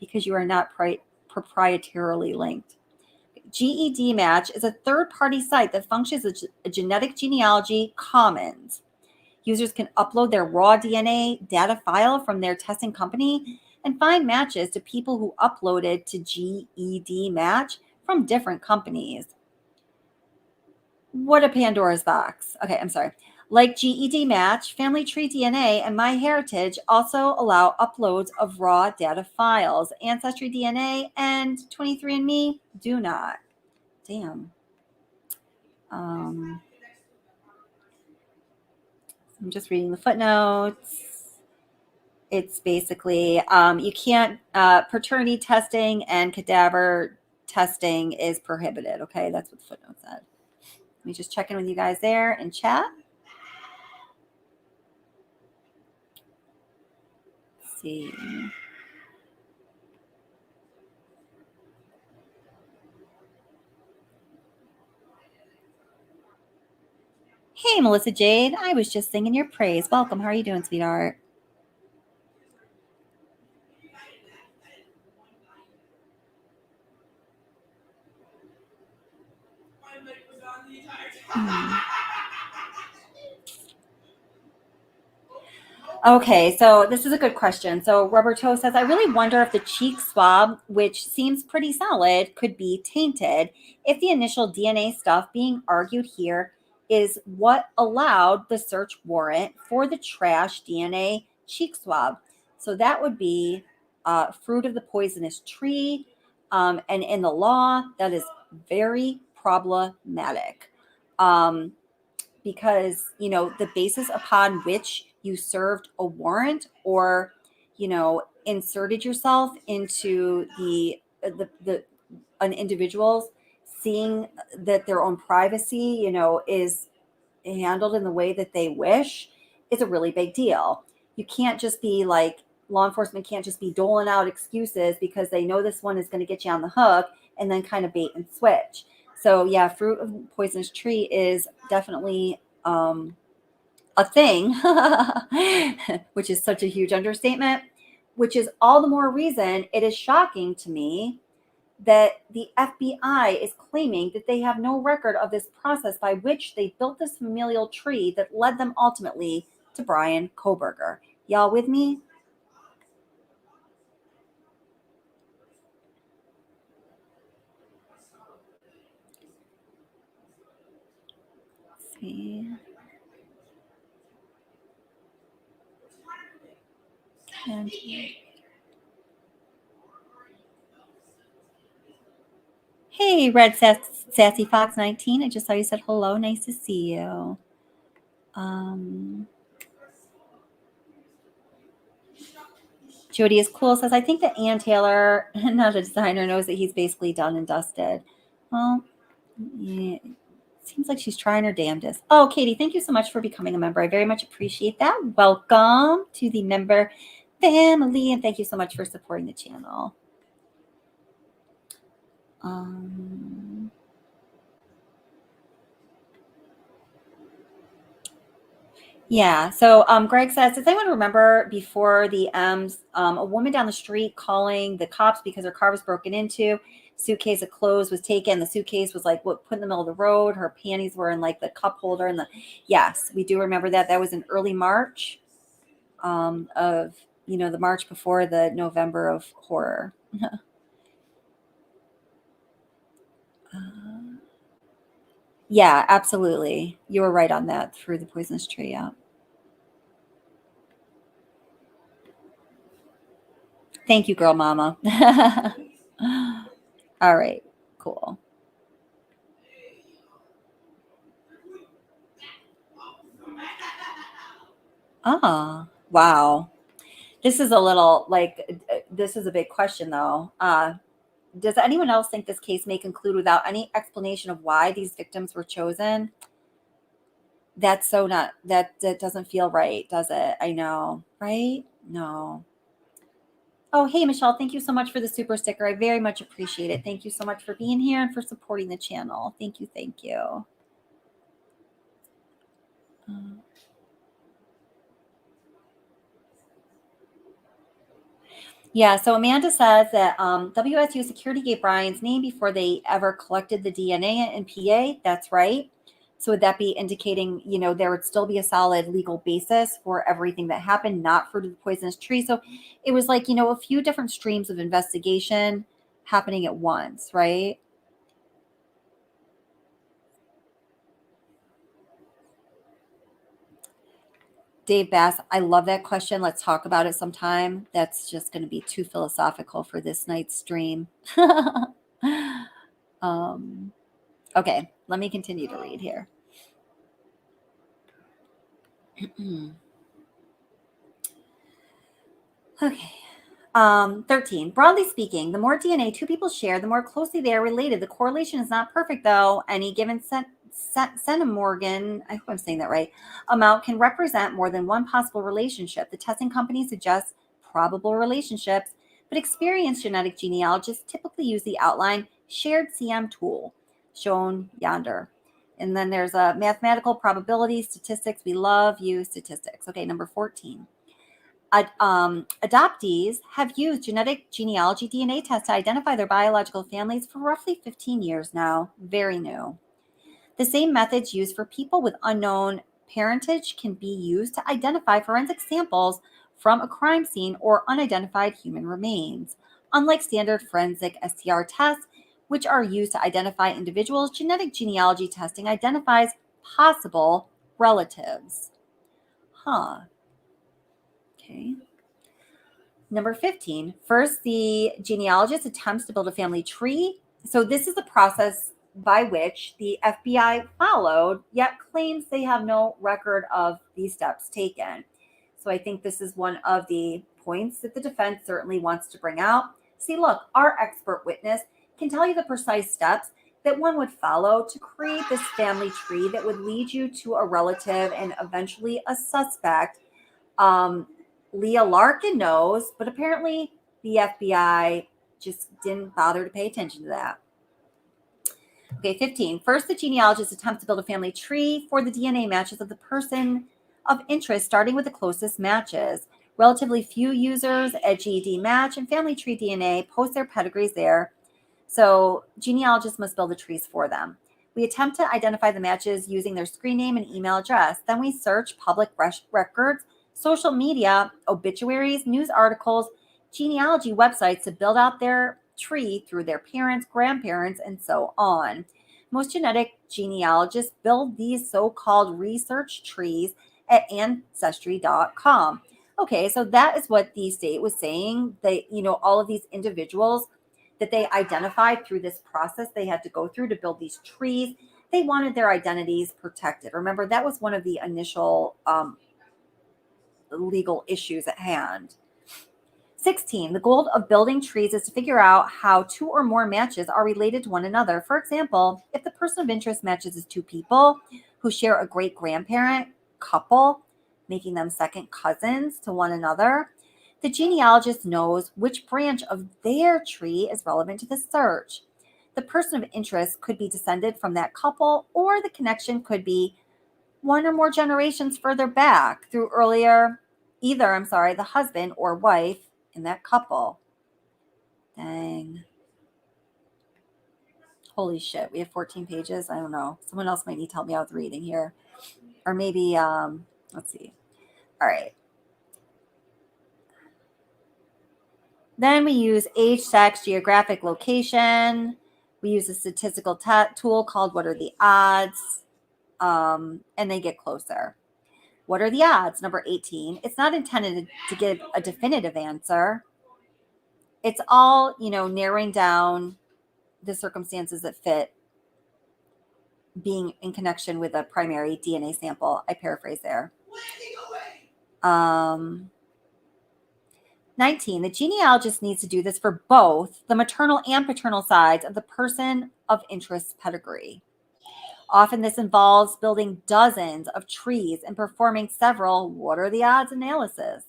because you are not proprietarily linked. GED Match is a third-party site that functions as a genetic genealogy commons. Users can upload their raw DNA data file from their testing company and find matches to people who uploaded to GED Match from different companies. What a Pandora's box. Okay, I'm sorry. Like GED Match, Family Tree DNA, and MyHeritage also allow uploads of raw data files. Ancestry DNA and 23andMe do not. Damn. I'm just reading the footnotes. It's basically you can't paternity testing and cadaver testing is prohibited. Okay, that's what the footnote said. Let me just check in with you guys there in chat. Let's see. Hey, Melissa Jade. I was just singing your praise. Welcome. How are you doing, sweetheart? Okay, so this is a good question. So Rubber Toe says, I really wonder if the cheek swab, which seems pretty solid, could be tainted if the initial DNA stuff being argued here is what allowed the search warrant for the trash DNA cheek swab. So that would be fruit of the poisonous tree. And in the law, that is very problematic. Because the basis upon which you served a warrant or inserted yourself into the an individual's seeing that their own privacy is handled in the way that they wish is a really big deal. You can't just be like, law enforcement can't just be doling out excuses because they know this one is going to get you on the hook and then kind of bait and switch. So yeah, fruit of poisonous tree is definitely a thing, which is such a huge understatement, which is all the more reason it is shocking to me that the FBI is claiming that they have no record of this process by which they built this familial tree that led them ultimately to Bryan Kohberger. Y'all with me? Let's see. Hey, Red Sassy Fox 19. I just saw you said hello. Nice to see you. Jody is cool says, I think that Ann Taylor, not a designer, knows that he's basically done and dusted. Well, yeah, seems like she's trying her damnedest. Oh, Katie, thank you so much for becoming a member. I very much appreciate that. Welcome to the member family, and thank you so much for supporting the channel. Yeah. So Greg says, does anyone remember before the M's, a woman down the street calling the cops because her car was broken into, suitcase of clothes was taken. The suitcase was like put in the middle of the road. Her panties were in like the cup holder. And yes, we do remember that. That was in early March of, the March before the November of horror. Yeah, absolutely. You were right on that through the poisonous tree. Yeah. Thank you, girl mama. All right, cool. Ah, wow. This is a little this is a big question though. Does anyone else think this case may conclude without any explanation of why these victims were chosen? That's so not, that doesn't feel right, does it? I know, right? No. Oh, hey, Michelle, thank you so much for the super sticker. I very much appreciate it. Thank you so much for being here and for supporting the channel. Thank you. Thank you. Yeah, so Amanda says that WSU security gave Bryan's name before they ever collected the DNA in PA. That's right. So would that be indicating, there would still be a solid legal basis for everything that happened, not fruit of the poisonous tree? So it was like, a few different streams of investigation happening at once, right? Dave Bass, I love that question. Let's talk about it sometime. That's just going to be too philosophical for this night's stream. Okay, let me continue to read here. Okay. 13. Broadly speaking, the more DNA two people share, the more closely they are related. The correlation is not perfect, though. Any given centimorgan, I hope I'm saying that right, amount can represent more than one possible relationship. The testing company suggests probable relationships, but experienced genetic genealogists typically use the outline shared CM tool, shown yonder. And then there's a mathematical probability statistics. We love you statistics. Okay, number 14. Adoptees have used genetic genealogy DNA tests to identify their biological families for roughly 15 years now. Very new. The same methods used for people with unknown parentage can be used to identify forensic samples from a crime scene or unidentified human remains. Unlike standard forensic STR tests, which are used to identify individuals, genetic genealogy testing identifies possible relatives. Okay. Number 15. First, the genealogist attempts to build a family tree. So this is the process by which the FBI followed, yet claims they have no record of these steps taken. So I think this is one of the points that the defense certainly wants to bring out. See, look, our expert witness can tell you the precise steps that one would follow to create this family tree that would lead you to a relative and eventually a suspect. Leah Larkin knows, but apparently the FBI just didn't bother to pay attention to that. Okay, 15. First, the genealogist attempts to build a family tree for the DNA matches of the person of interest, starting with the closest matches. Relatively few users at GED Match and Family Tree DNA post their pedigrees there, so genealogists must build the trees for them. We attempt to identify the matches using their screen name and email address. Then we search public records, social media, obituaries, news articles, genealogy websites to build out their tree through their parents, grandparents, and so on. Most genetic genealogists build these so-called research trees at ancestry.com. Okay, so that is what the state was saying. They, all of these individuals that they identified through this process they had to go through to build these trees, they wanted their identities protected. Remember, that was one of the initial legal issues at hand. 16, the goal of building trees is to figure out how two or more matches are related to one another. For example, if the person of interest matches is two people who share a great-grandparent couple, making them second cousins to one another, the genealogist knows which branch of their tree is relevant to the search. The person of interest could be descended from that couple, or the connection could be one or more generations further back through the husband or wife in that couple. Dang. Holy shit. We have 14 pages. I don't know. Someone else might need to help me out with reading here. Or maybe, let's see. All right. Then we use age, sex, geographic location. We use a statistical tool called What Are the Odds? And they get closer. What are the odds? Number 18. It's not intended to give a definitive answer. It's all, narrowing down the circumstances that fit being in connection with a primary DNA sample. I paraphrase there. 19, the genealogist needs to do this for both the maternal and paternal sides of the person of interest's pedigree. Often this involves building dozens of trees and performing several what are the odds analysis.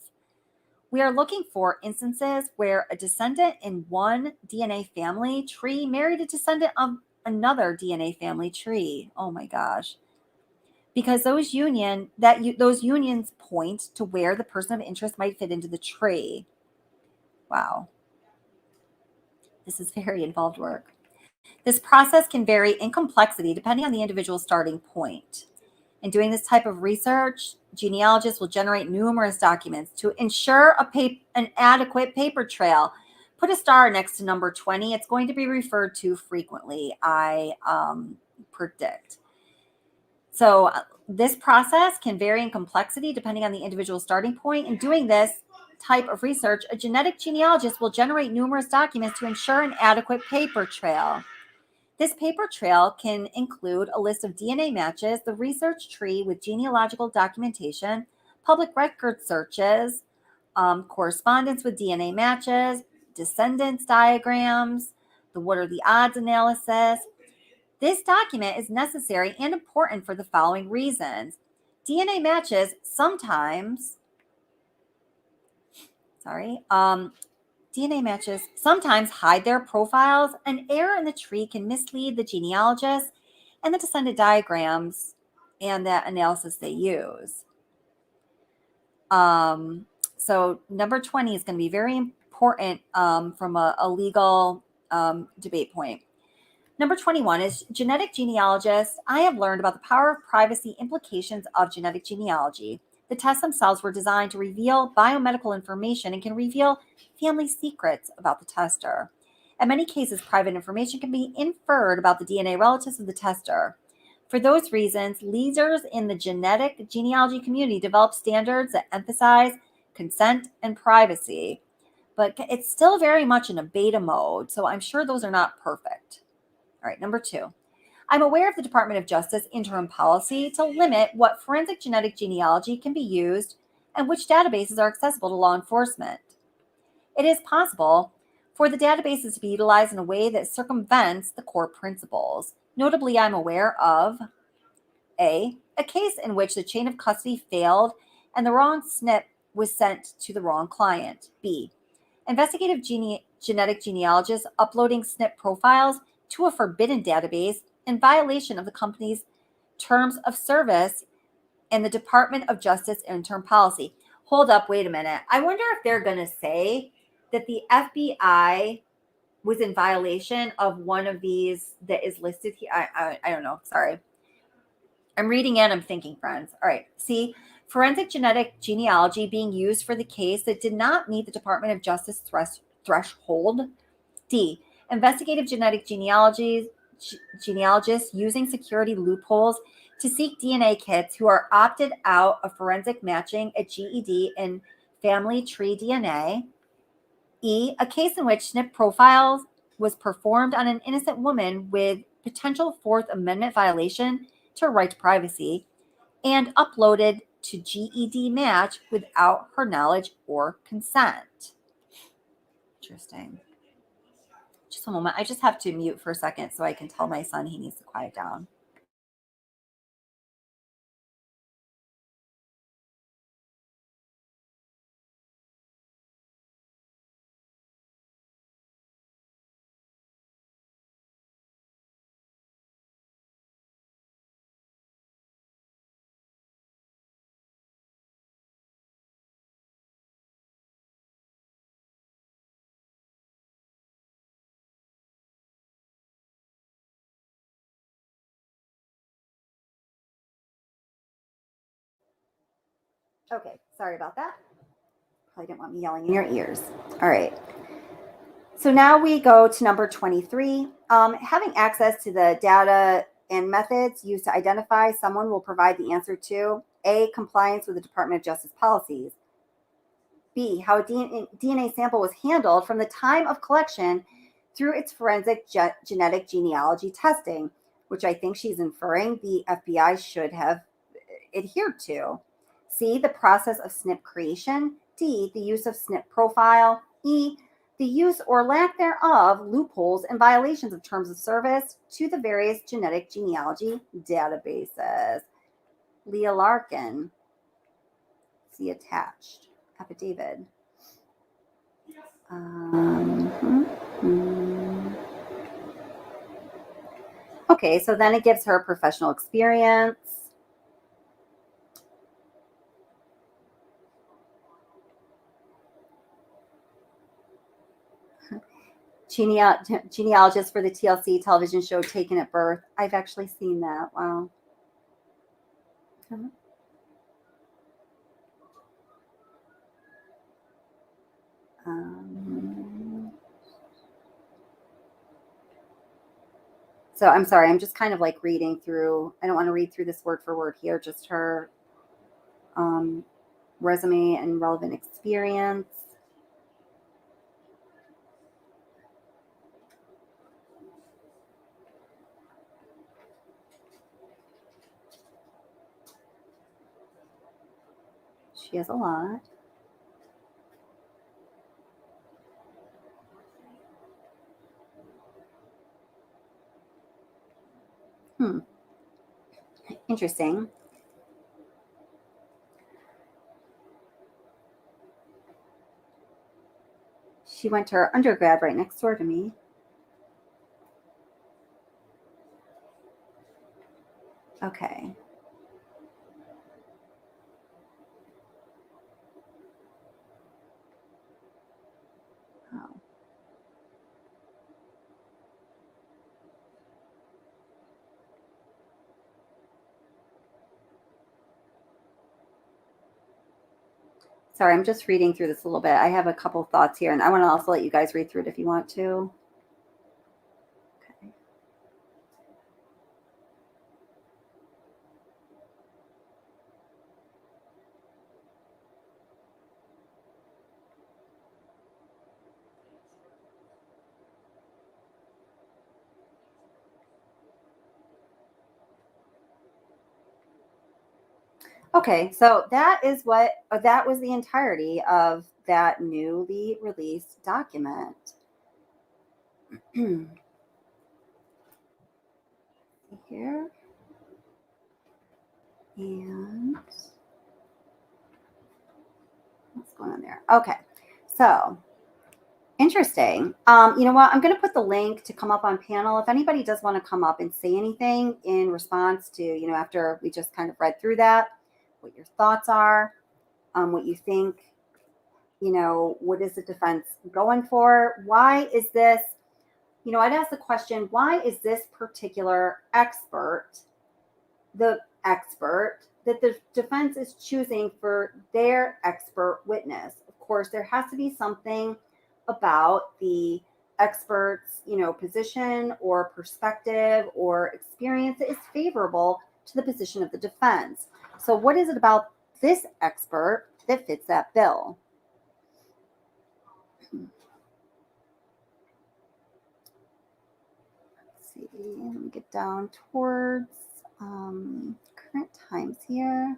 We are looking for instances where a descendant in one DNA family tree married a descendant of another DNA family tree. Oh my gosh. Because those unions point to where the person of interest might fit into the tree. Wow. This is very involved work. This process can vary in complexity depending on the individual's starting point. In doing this type of research, genealogists will generate numerous documents to ensure an adequate paper trail. Put a star next to number 20. It's going to be referred to frequently, I predict. So this process can vary in complexity depending on the individual's starting point. In doing this type of research, a genetic genealogist will generate numerous documents to ensure an adequate paper trail. This paper trail can include a list of DNA matches, the research tree with genealogical documentation, public record searches, correspondence with DNA matches, descendants diagrams, the what are the odds analysis. This document is necessary and important for the following reasons. DNA matches sometimes hide their profiles. An error in the tree can mislead the genealogist and the descendant diagrams and that analysis they use. So number 20 is going to be very important from a legal debate point. Number 21 is genetic genealogists. I have learned about the power of privacy implications of genetic genealogy. The tests themselves were designed to reveal biomedical information and can reveal family secrets about the tester. In many cases, private information can be inferred about the DNA relatives of the tester. For those reasons, leaders in the genetic genealogy community develop standards that emphasize consent and privacy. But it's still very much in a beta mode, so I'm sure those are not perfect. All right, number 2. I'm aware of the Department of Justice interim policy to limit what forensic genetic genealogy can be used and which databases are accessible to law enforcement. It is possible for the databases to be utilized in a way that circumvents the core principles. Notably, I'm aware of a case in which the chain of custody failed and the wrong SNP was sent to the wrong client. B, investigative genetic genealogists uploading SNP profiles to a forbidden database in violation of the company's terms of service and the Department of Justice interim policy. Hold up, wait a minute. I wonder if they're going to say that the FBI was in violation of one of these that is listed here. I don't know. Sorry. I'm reading and I'm thinking, friends. All right. See, forensic genetic genealogy being used for the case that did not meet the Department of Justice threshold. D, investigative genetic genealogists using security loopholes to seek DNA kits who are opted out of forensic matching at GED and family tree DNA. E, a case in which SNP profiles was performed on an innocent woman with potential Fourth Amendment violation to her right to privacy and uploaded to GED match without her knowledge or consent. Interesting. Just a moment. I just have to mute for a second so I can tell my son he needs to quiet down. Okay, sorry about that. Probably didn't want me yelling in your ears. All right. So now we go to number 23. Having access to the data and methods used to identify someone will provide the answer to A, compliance with the Department of Justice policies. B, how a DNA sample was handled from the time of collection through its forensic genetic genealogy testing, which I think she's inferring the FBI should have adhered to. C, the process of SNP creation. D, the use of SNP profile. E, the use or lack thereof loopholes and violations of terms of service to the various genetic genealogy databases. Leah Larkin. See attached affidavit. Okay, so then it gives her professional experience. Genealogist for the TLC television show Taken at Birth. I've actually seen that. Wow. So I'm sorry, I'm just kind of like reading through. I don't want to read through this word for word here, just her resume and relevant experience. She has a lot. Interesting. She went to her undergrad right next door to me. Okay. Oh. Sorry, I'm just reading through this a little bit. I have a couple thoughts here, and I want to also let you guys read through it if you want to. Okay. Okay, so that is what that was the entirety of that newly released document. Here and what's going on there? Okay, so interesting. You know what? I'm going to put the link to come up on panel. If anybody does want to come up and say anything in response to, you know, after we just kind of read through that, what your thoughts are, what you think, you know, what is the defense going for? Why is this, you know, I'd ask the question, why is this particular expert the expert that the defense is choosing for their expert witness? Of course, there has to be something about the expert's, you know, position or perspective or experience that is favorable to the position of the defense. So what is it about this expert that fits that bill? Let's see, let me get down towards current times here.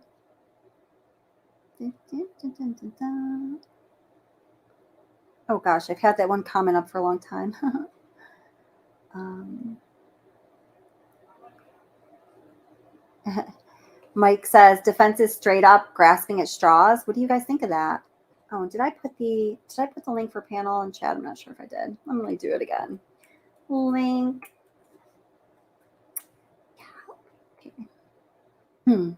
Oh gosh, I've had that one comment up for a long time. Mike says defense is straight up grasping at straws. What do you guys think of that? Oh, did I put the link for panel in chat? I'm not sure if I did. I'm going to do it again. Link. Okay. And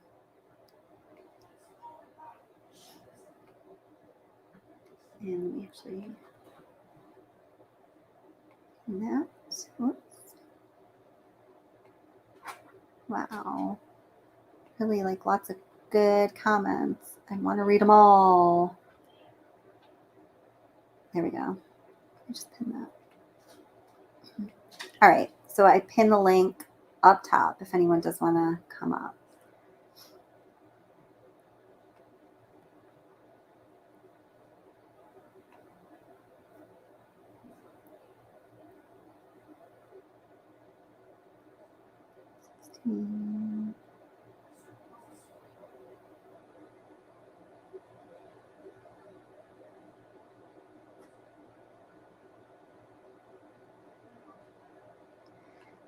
let me actually that. Whoops. Wow. Really like lots of good comments. I want to read them all. There we go. I just pinned that. All right. So I pinned the link up top if anyone does want to come up.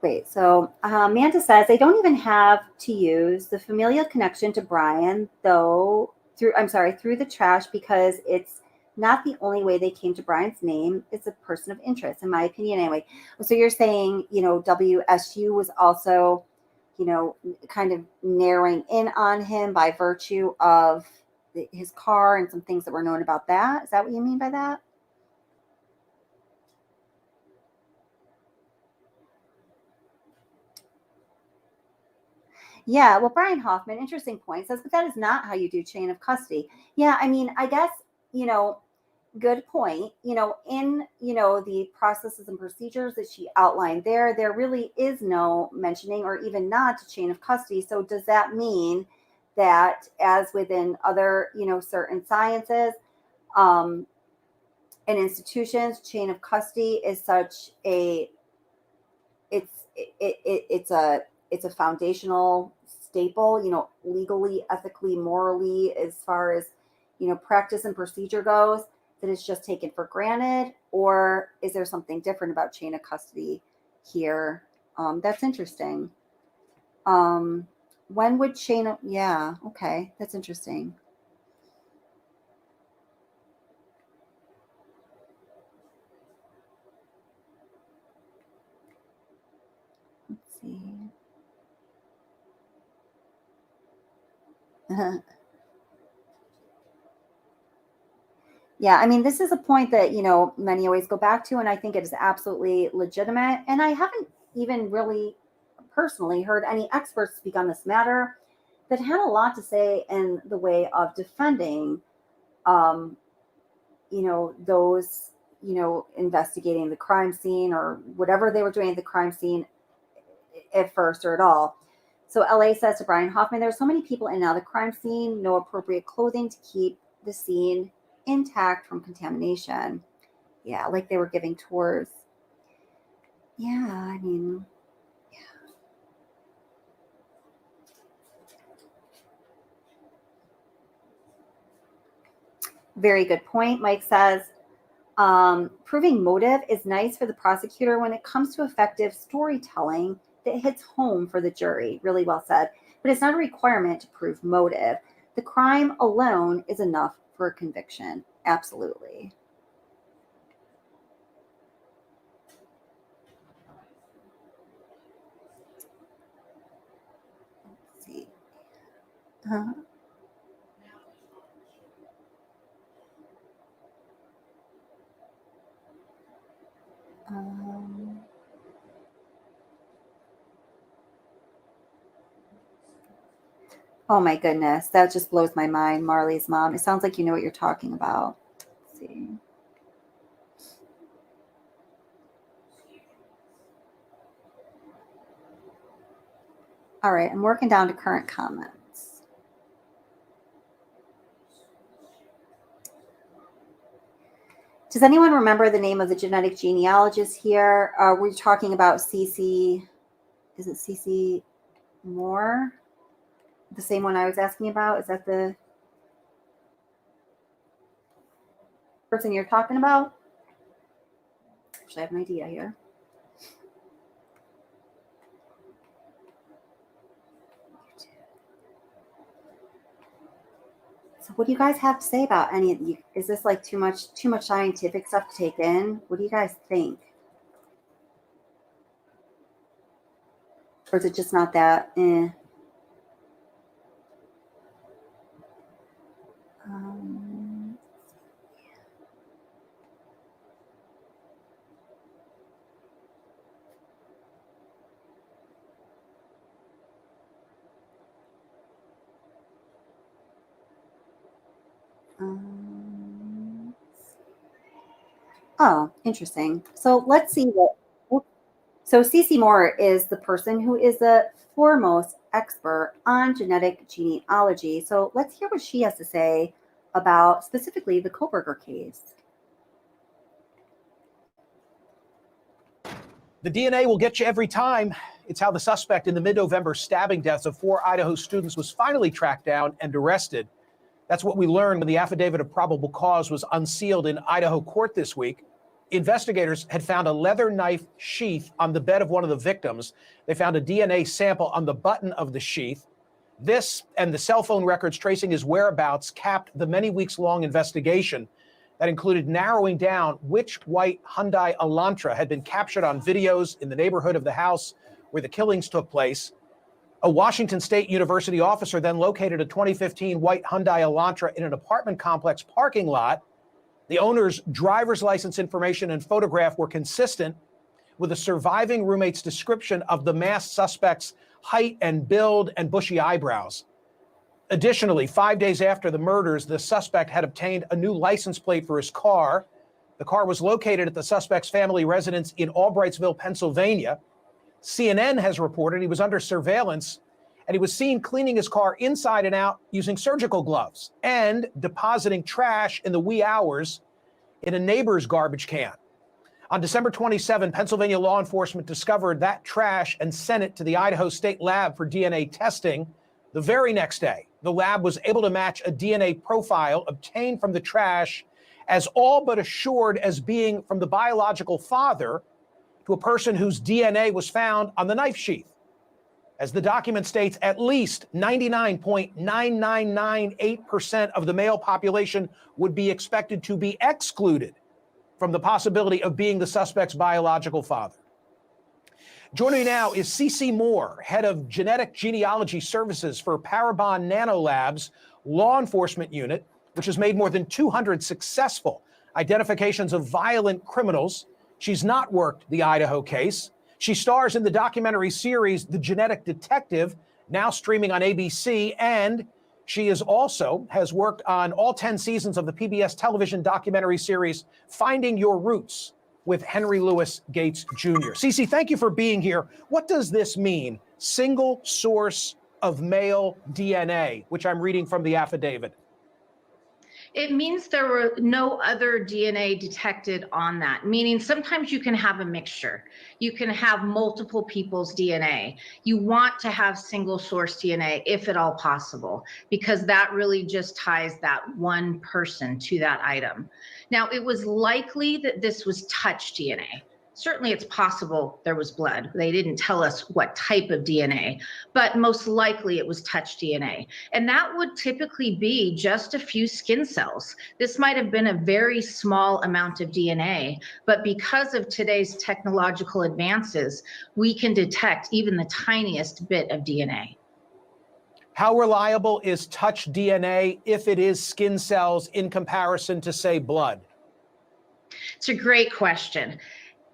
Wait, so Amanda says they don't even have to use the familial connection to Bryan, though, through the trash, because it's not the only way they came to Bryan's name. It's a person of interest, in my opinion, anyway. So you're saying, you know, WSU was also, you know, kind of narrowing in on him by virtue of his car and some things that were known about that. Is that what you mean by that? Yeah, well, Brian Hoffman, interesting point, says, but that is not how you do chain of custody. Yeah, I mean, I guess, you know, good point. You know, in, you know, the processes and procedures that she outlined there really is no mentioning or even nod to chain of custody. So does that mean that, as within other, you know, certain sciences and institutions, chain of custody is such a, it's a foundational staple, you know, legally, ethically, morally, as far as, you know, practice and procedure goes, that it's just taken for granted? Or is there something different about chain of custody here? That's interesting. When would chain of, yeah, okay, that's interesting. Let's see. Yeah, I mean, this is a point that, you know, many always go back to, and I think it is absolutely legitimate. And I haven't even really personally heard any experts speak on this matter that had a lot to say in the way of defending those, investigating the crime scene or whatever they were doing at the crime scene at first or at all. So LA says to Brian Hoffman, there's so many people in and out of the crime scene, no appropriate clothing to keep the scene intact from contamination. Yeah, like they were giving tours. Yeah, I mean, yeah. Very good point, Mike says. Proving motive is nice for the prosecutor when it comes to effective storytelling that hits home for the jury. Really well said. But it's not a requirement to prove motive. The crime alone is enough for a conviction. Absolutely. Let's see. Oh my goodness, that just blows my mind, Marley's mom. It sounds like you know what you're talking about. Let's see. All right, I'm working down to current comments. Does anyone remember the name of the genetic genealogist here? We're talking about CC. Is it CC Moore? The same one I was asking about? Is that the person you're talking about? Actually, I have an idea here. So what do you guys have to say about any of you? Is this like too much scientific stuff to take in? What do you guys think? Or is it just not that? Oh, interesting. So let's see what. So CC Moore is the person who is the foremost expert on genetic genealogy. So let's hear what she has to say about specifically the Kohberger case. The DNA will get you every time. It's how the suspect in the mid-November stabbing deaths of 4 Idaho students was finally tracked down and arrested. That's what we learned when the affidavit of probable cause was unsealed in Idaho court this week. Investigators had found a leather knife sheath on the bed of one of the victims. They found a DNA sample on the button of the sheath. This and the cell phone records tracing his whereabouts capped the many weeks-long investigation that included narrowing down which white Hyundai Elantra had been captured on videos in the neighborhood of the house where the killings took place. A Washington State University officer then located a 2015 white Hyundai Elantra in an apartment complex parking lot. The owner's driver's license information and photograph were consistent with a surviving roommate's description of the masked suspect's height and build and bushy eyebrows. Additionally, 5 days after the murders, the suspect had obtained a new license plate for his car. The car was located at the suspect's family residence in Albrightsville, Pennsylvania. CNN has reported he was under surveillance and he was seen cleaning his car inside and out using surgical gloves and depositing trash in the wee hours in a neighbor's garbage can. On December 27, Pennsylvania law enforcement discovered that trash and sent it to the Idaho State Lab for DNA testing. The very next day, the lab was able to match a DNA profile obtained from the trash as all but assured as being from the biological father to a person whose DNA was found on the knife sheath. As the document states, at least 99.9998% of the male population would be expected to be excluded from the possibility of being the suspect's biological father. Joining me now is CC Moore, head of Genetic Genealogy Services for Parabon Nanolabs Law Enforcement Unit, which has made more than 200 successful identifications of violent criminals. She's not worked the Idaho case. She stars in the documentary series The Genetic Detective, now streaming on ABC, and She is also has worked on all 10 seasons of the PBS television documentary series Finding Your Roots with Henry Louis Gates Jr. Cece, thank you for being here. What does this mean? Single source of male DNA, which I'm reading from the affidavit. It means there were no other DNA detected on that, meaning sometimes you can have a mixture. You can have multiple people's DNA. You want to have single source DNA if at all possible, because that really just ties that one person to that item. Now, it was likely that this was touch DNA. Certainly it's possible there was blood. They didn't tell us what type of DNA, but most likely it was touch DNA. And that would typically be just a few skin cells. This might have been a very small amount of DNA, but because of today's technological advances, we can detect even the tiniest bit of DNA. How reliable is touch DNA if it is skin cells in comparison to, say, blood? It's a great question.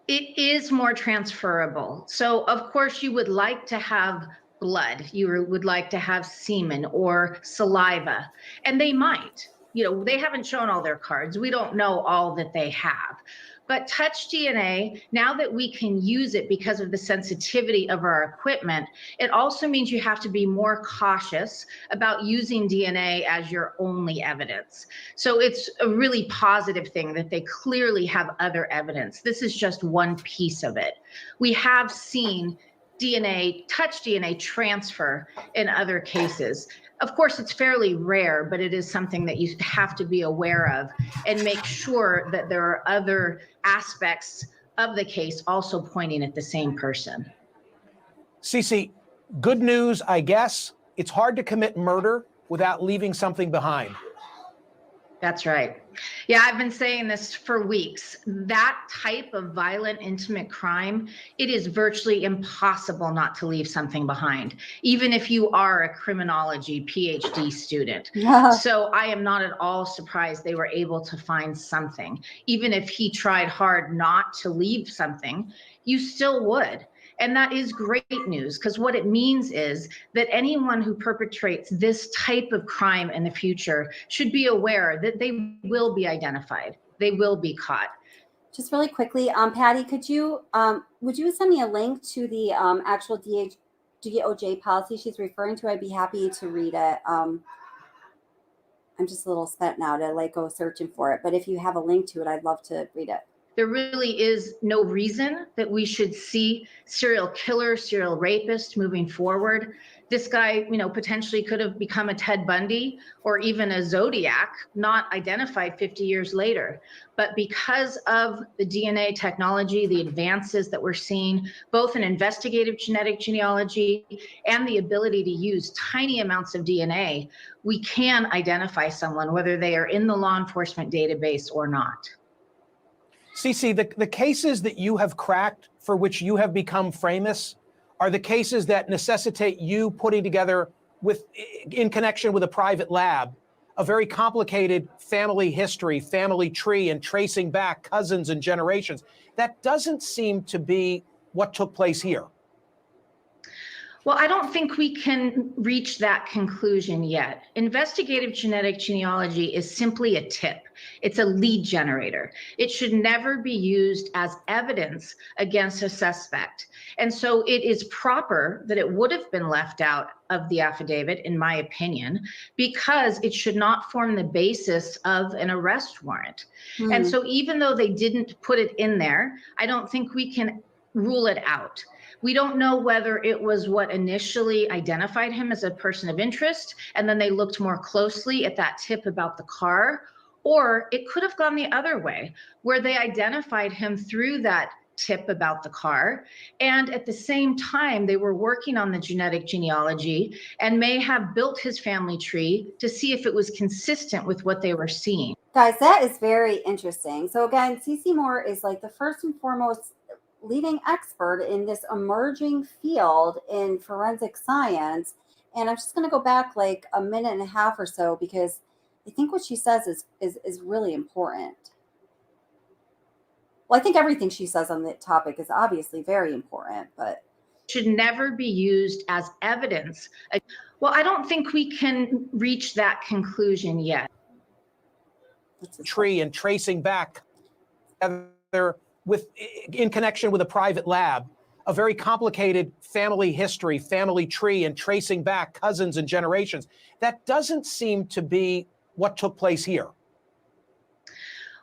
It is more transferable. So of course you would like to have blood, you would like to have semen or saliva, and they might. You know, they haven't shown all their cards. We don't know all that they have. But touch DNA, now that we can use it because of the sensitivity of our equipment, it also means you have to be more cautious about using DNA as your only evidence. So it's a really positive thing that they clearly have other evidence. This is just one piece of it. We have seen DNA, touch DNA transfer in other cases. Of course, it's fairly rare, but it is something that you have to be aware of and make sure that there are other aspects of the case also pointing at the same person. Cece, good news, I guess. It's hard to commit murder without leaving something behind. That's right. Yeah, I've been saying this for weeks. That type of violent, intimate crime, it is virtually impossible not to leave something behind, even if you are a criminology PhD student. So I am not at all surprised they were able to find something. Even if he tried hard not to leave something, you still would. And that is great news, because what it means is that anyone who perpetrates this type of crime in the future should be aware that they will be identified. They will be caught. Just really quickly, Patty, would you send me a link to the actual DOJ policy she's referring to? I'd be happy to read it. I'm just a little spent now to go searching for it. But if you have a link to it, I'd love to read it. There really is no reason that we should see serial killer, serial rapist moving forward. This guy, potentially could have become a Ted Bundy or even a Zodiac, not identified 50 years later. But because of the DNA technology, the advances that we're seeing, both in investigative genetic genealogy and the ability to use tiny amounts of DNA, we can identify someone, whether they are in the law enforcement database or not. Cece, the cases that you have cracked, for which you have become famous, are the cases that necessitate you putting together, in connection with a private lab, a very complicated family history, family tree, and tracing back cousins and generations. That doesn't seem to be what took place here. Well, I don't think we can reach that conclusion yet. Investigative genetic genealogy is simply a tip. It's a lead generator. It should never be used as evidence against a suspect. And so it is proper that it would have been left out of the affidavit, in my opinion, because it should not form the basis of an arrest warrant. Mm-hmm. And so even though they didn't put it in there, I don't think we can rule it out. We don't know whether it was what initially identified him as a person of interest, and then they looked more closely at that tip about the car, or it could have gone the other way, where they identified him through that tip about the car, and at the same time they were working on the genetic genealogy and may have built his family tree to see if it was consistent with what they were seeing. Guys, that is very interesting. So again, Cece Moore is the first and foremost leading expert in this emerging field in forensic science. And I'm just going to go back a minute and a half or so, because I think what she says is really important. Well, I think everything she says on the topic is obviously very important, but should never be used as evidence. Well, I don't think we can reach that conclusion yet. Tree and tracing back in connection with a private lab, a very complicated family history, family tree, and tracing back cousins and generations. That doesn't seem to be what took place here.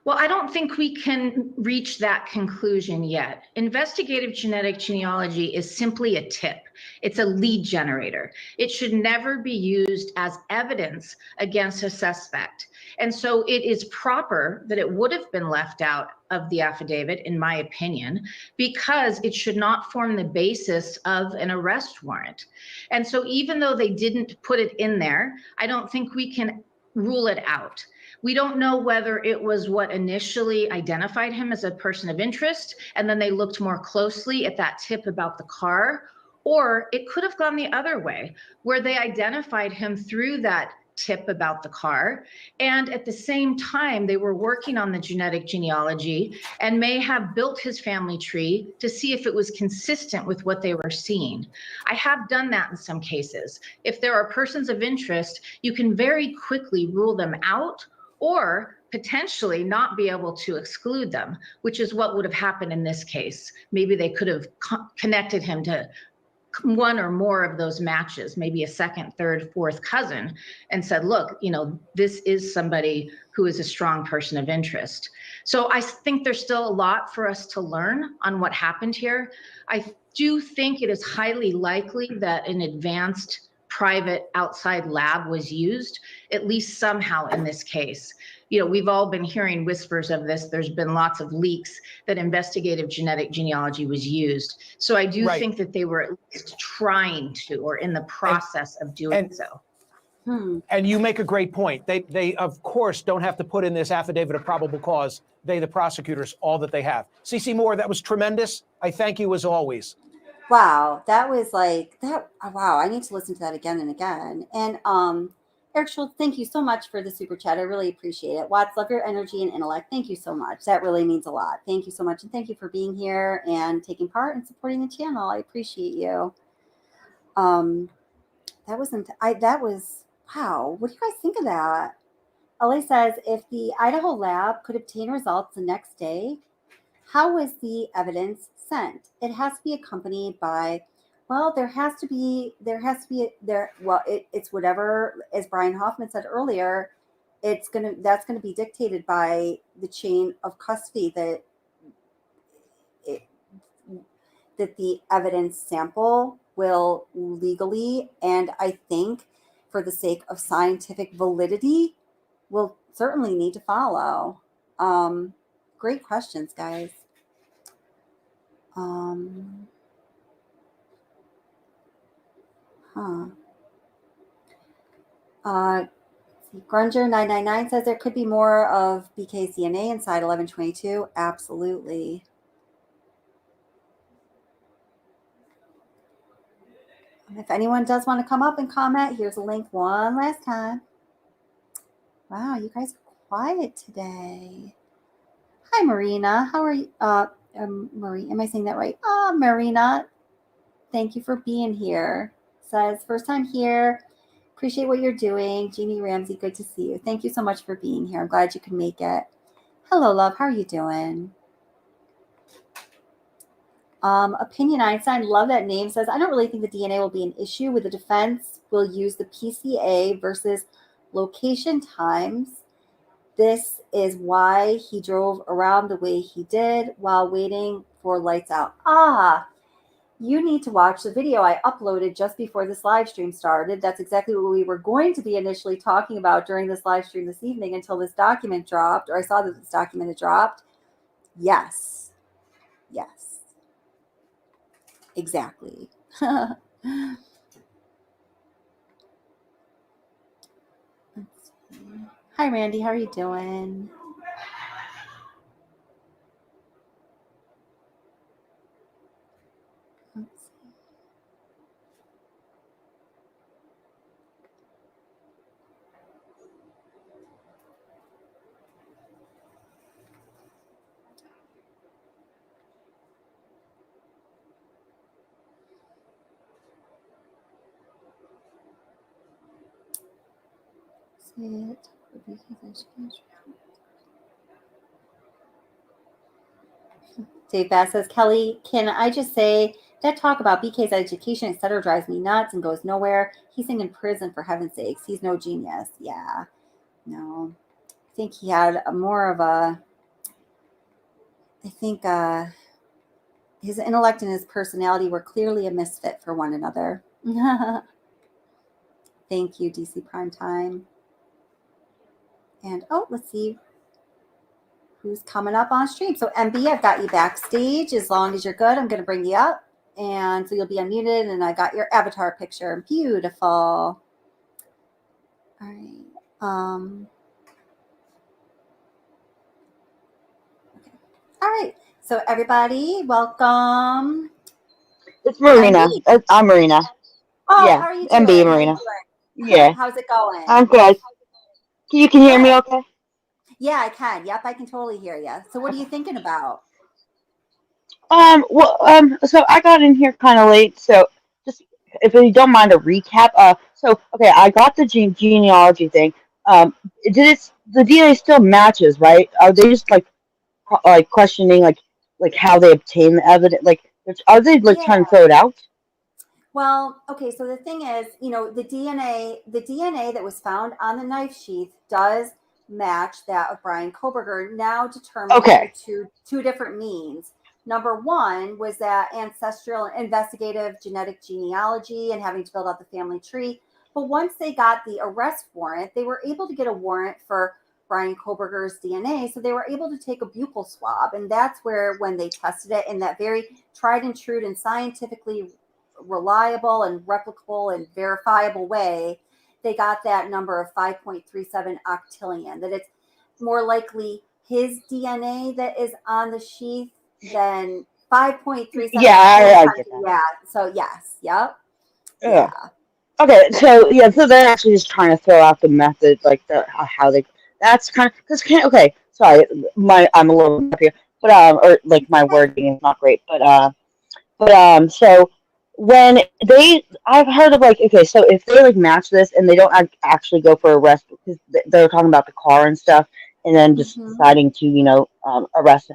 Well, I don't think we can reach that conclusion yet. Investigative genetic genealogy is simply a tip. It's a lead generator. It should never be used as evidence against a suspect. And so it is proper that it would have been left out of the affidavit, in my opinion, because it should not form the basis of an arrest warrant. And so even though they didn't put it in there, I don't think we can rule it out. We don't know whether it was what initially identified him as a person of interest, and then they looked more closely at that tip about the car, or it could have gone the other way, where they identified him through that tip about the car, and at the same time, they were working on the genetic genealogy and may have built his family tree to see if it was consistent with what they were seeing. I have done that in some cases. If there are persons of interest, you can very quickly rule them out or potentially not be able to exclude them, which is what would have happened in this case. Maybe they could have connected him to one or more of those matches, maybe a second, third, fourth cousin, and said, look, this is somebody who is a strong person of interest. So I think there's still a lot for us to learn on what happened here. I do think it is highly likely that an advanced private outside lab was used, at least somehow in this case. We've all been hearing whispers of this. There's been lots of leaks that investigative genetic genealogy was used. So I do think that they were at least trying to, or in the process of doing so. And you make a great point. They of course don't have to put in this affidavit of probable cause. They, the prosecutors, all that they have. CeCe Moore, that was tremendous. I thank you as always. Wow, that was like that. Wow, I need to listen to that again and again. And Eric Schultz, thank you so much for the super chat. I really appreciate it. Watts, love your energy and intellect. Thank you so much. That really means a lot. Thank you so much, and thank you for being here and taking part and supporting the channel. I appreciate you. That was wow. What do you guys think of that? LA says, if the Idaho lab could obtain results the next day, how was the evidence sent? It has to be accompanied by, well, it's whatever, as Brian Hoffman said earlier, that's going to be dictated by the chain of custody that the evidence sample will legally, and I think for the sake of scientific validity, will certainly need to follow. Great questions, guys. Grunger999 says there could be more of BK's DNA inside 1122. Absolutely. If anyone does want to come up and comment, here's a link one last time. Wow, you guys are quiet today. Hi, Marina. How are you? Marie, am I saying that right? Marina, thank you for being here. Says, first time here. Appreciate what you're doing. Jeannie Ramsey, good to see you. Thank you so much for being here. I'm glad you could make it. Hello, love. How are you doing? Opinion Einstein, love that name, says, I don't really think the DNA will be an issue with the defense. We'll use the PCA versus location times. This is why he drove around the way he did while waiting for lights out. You need to watch the video I uploaded just before this live stream started. That's exactly what we were going to be initially talking about during this live stream this evening until this document dropped, or I saw that this document had dropped. Yes. Exactly. Let's see. Hi, Randy. How are you doing? Let's see. Dave Bass says, Kelly, can I just say that talk about BK's education, etc., drives me nuts and goes nowhere. He's in prison, for heaven's sakes. He's no genius. Yeah. No. I think he had more of a, I think his intellect and his personality were clearly a misfit for one another. Thank you, DC Primetime. And, let's see who's coming up on stream. So, MB, I've got you backstage. As long as you're good, I'm going to bring you up. And so you'll be unmuted, and I got your avatar picture. Beautiful. All right. Okay. All right. So, everybody, welcome. It's Marina. I'm Marina. Oh, yeah, how are you doing? MB Marina. Yeah. How's it going? I'm good. You can hear me okay? Yeah, I can. Yep, I can totally hear you. So what are you thinking about? So I got in here kind of late, so just if you don't mind a recap. Okay, I got the genealogy thing. The DNA still matches, right? Are they just like questioning like how they obtain the evidence? Like, are they like trying to throw it out? Well, okay, so the thing is, the DNA that was found on the knife sheath does match that of Bryan Kohberger, now determined through two different means. Number one was that ancestral and investigative genetic genealogy and having to build out the family tree. But once they got the arrest warrant, they were able to get a warrant for Bryan Kohberger's DNA. So they were able to take a buccal swab. And that's where, when they tested it in that very tried and true and scientifically reliable and replicable and verifiable way, they got that number of 5.37 octillion, that it's more likely his DNA that is on the sheath than 5.37. Yeah, I get that. Yeah, so yes, yep. Yeah. Okay, so they're actually just trying to throw out the method, like how they. That's kind of because okay, sorry, I'm a little up here, but or like my wording is not great, so when I've heard of like, okay, so if they like match this and they don't actually go for arrest because they're talking about the car and stuff, and then just deciding to arrest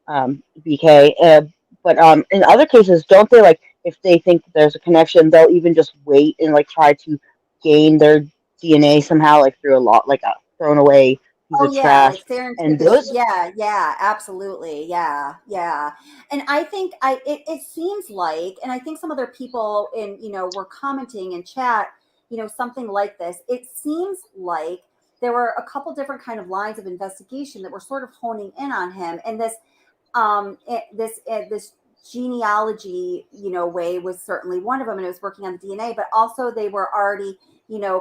BK, but in other cases, don't they, like, if they think there's a connection, they'll even just wait and like try to gain their DNA somehow, like through a thrown away piece of trash. Like serendipitous. And those, yeah, absolutely, yeah. And I think it seems like, and I think some other people were commenting in chat, something like this. It seems like there were a couple different kind of lines of investigation that were sort of honing in on him, and this genealogy, way was certainly one of them, and it was working on the DNA, but also they were already,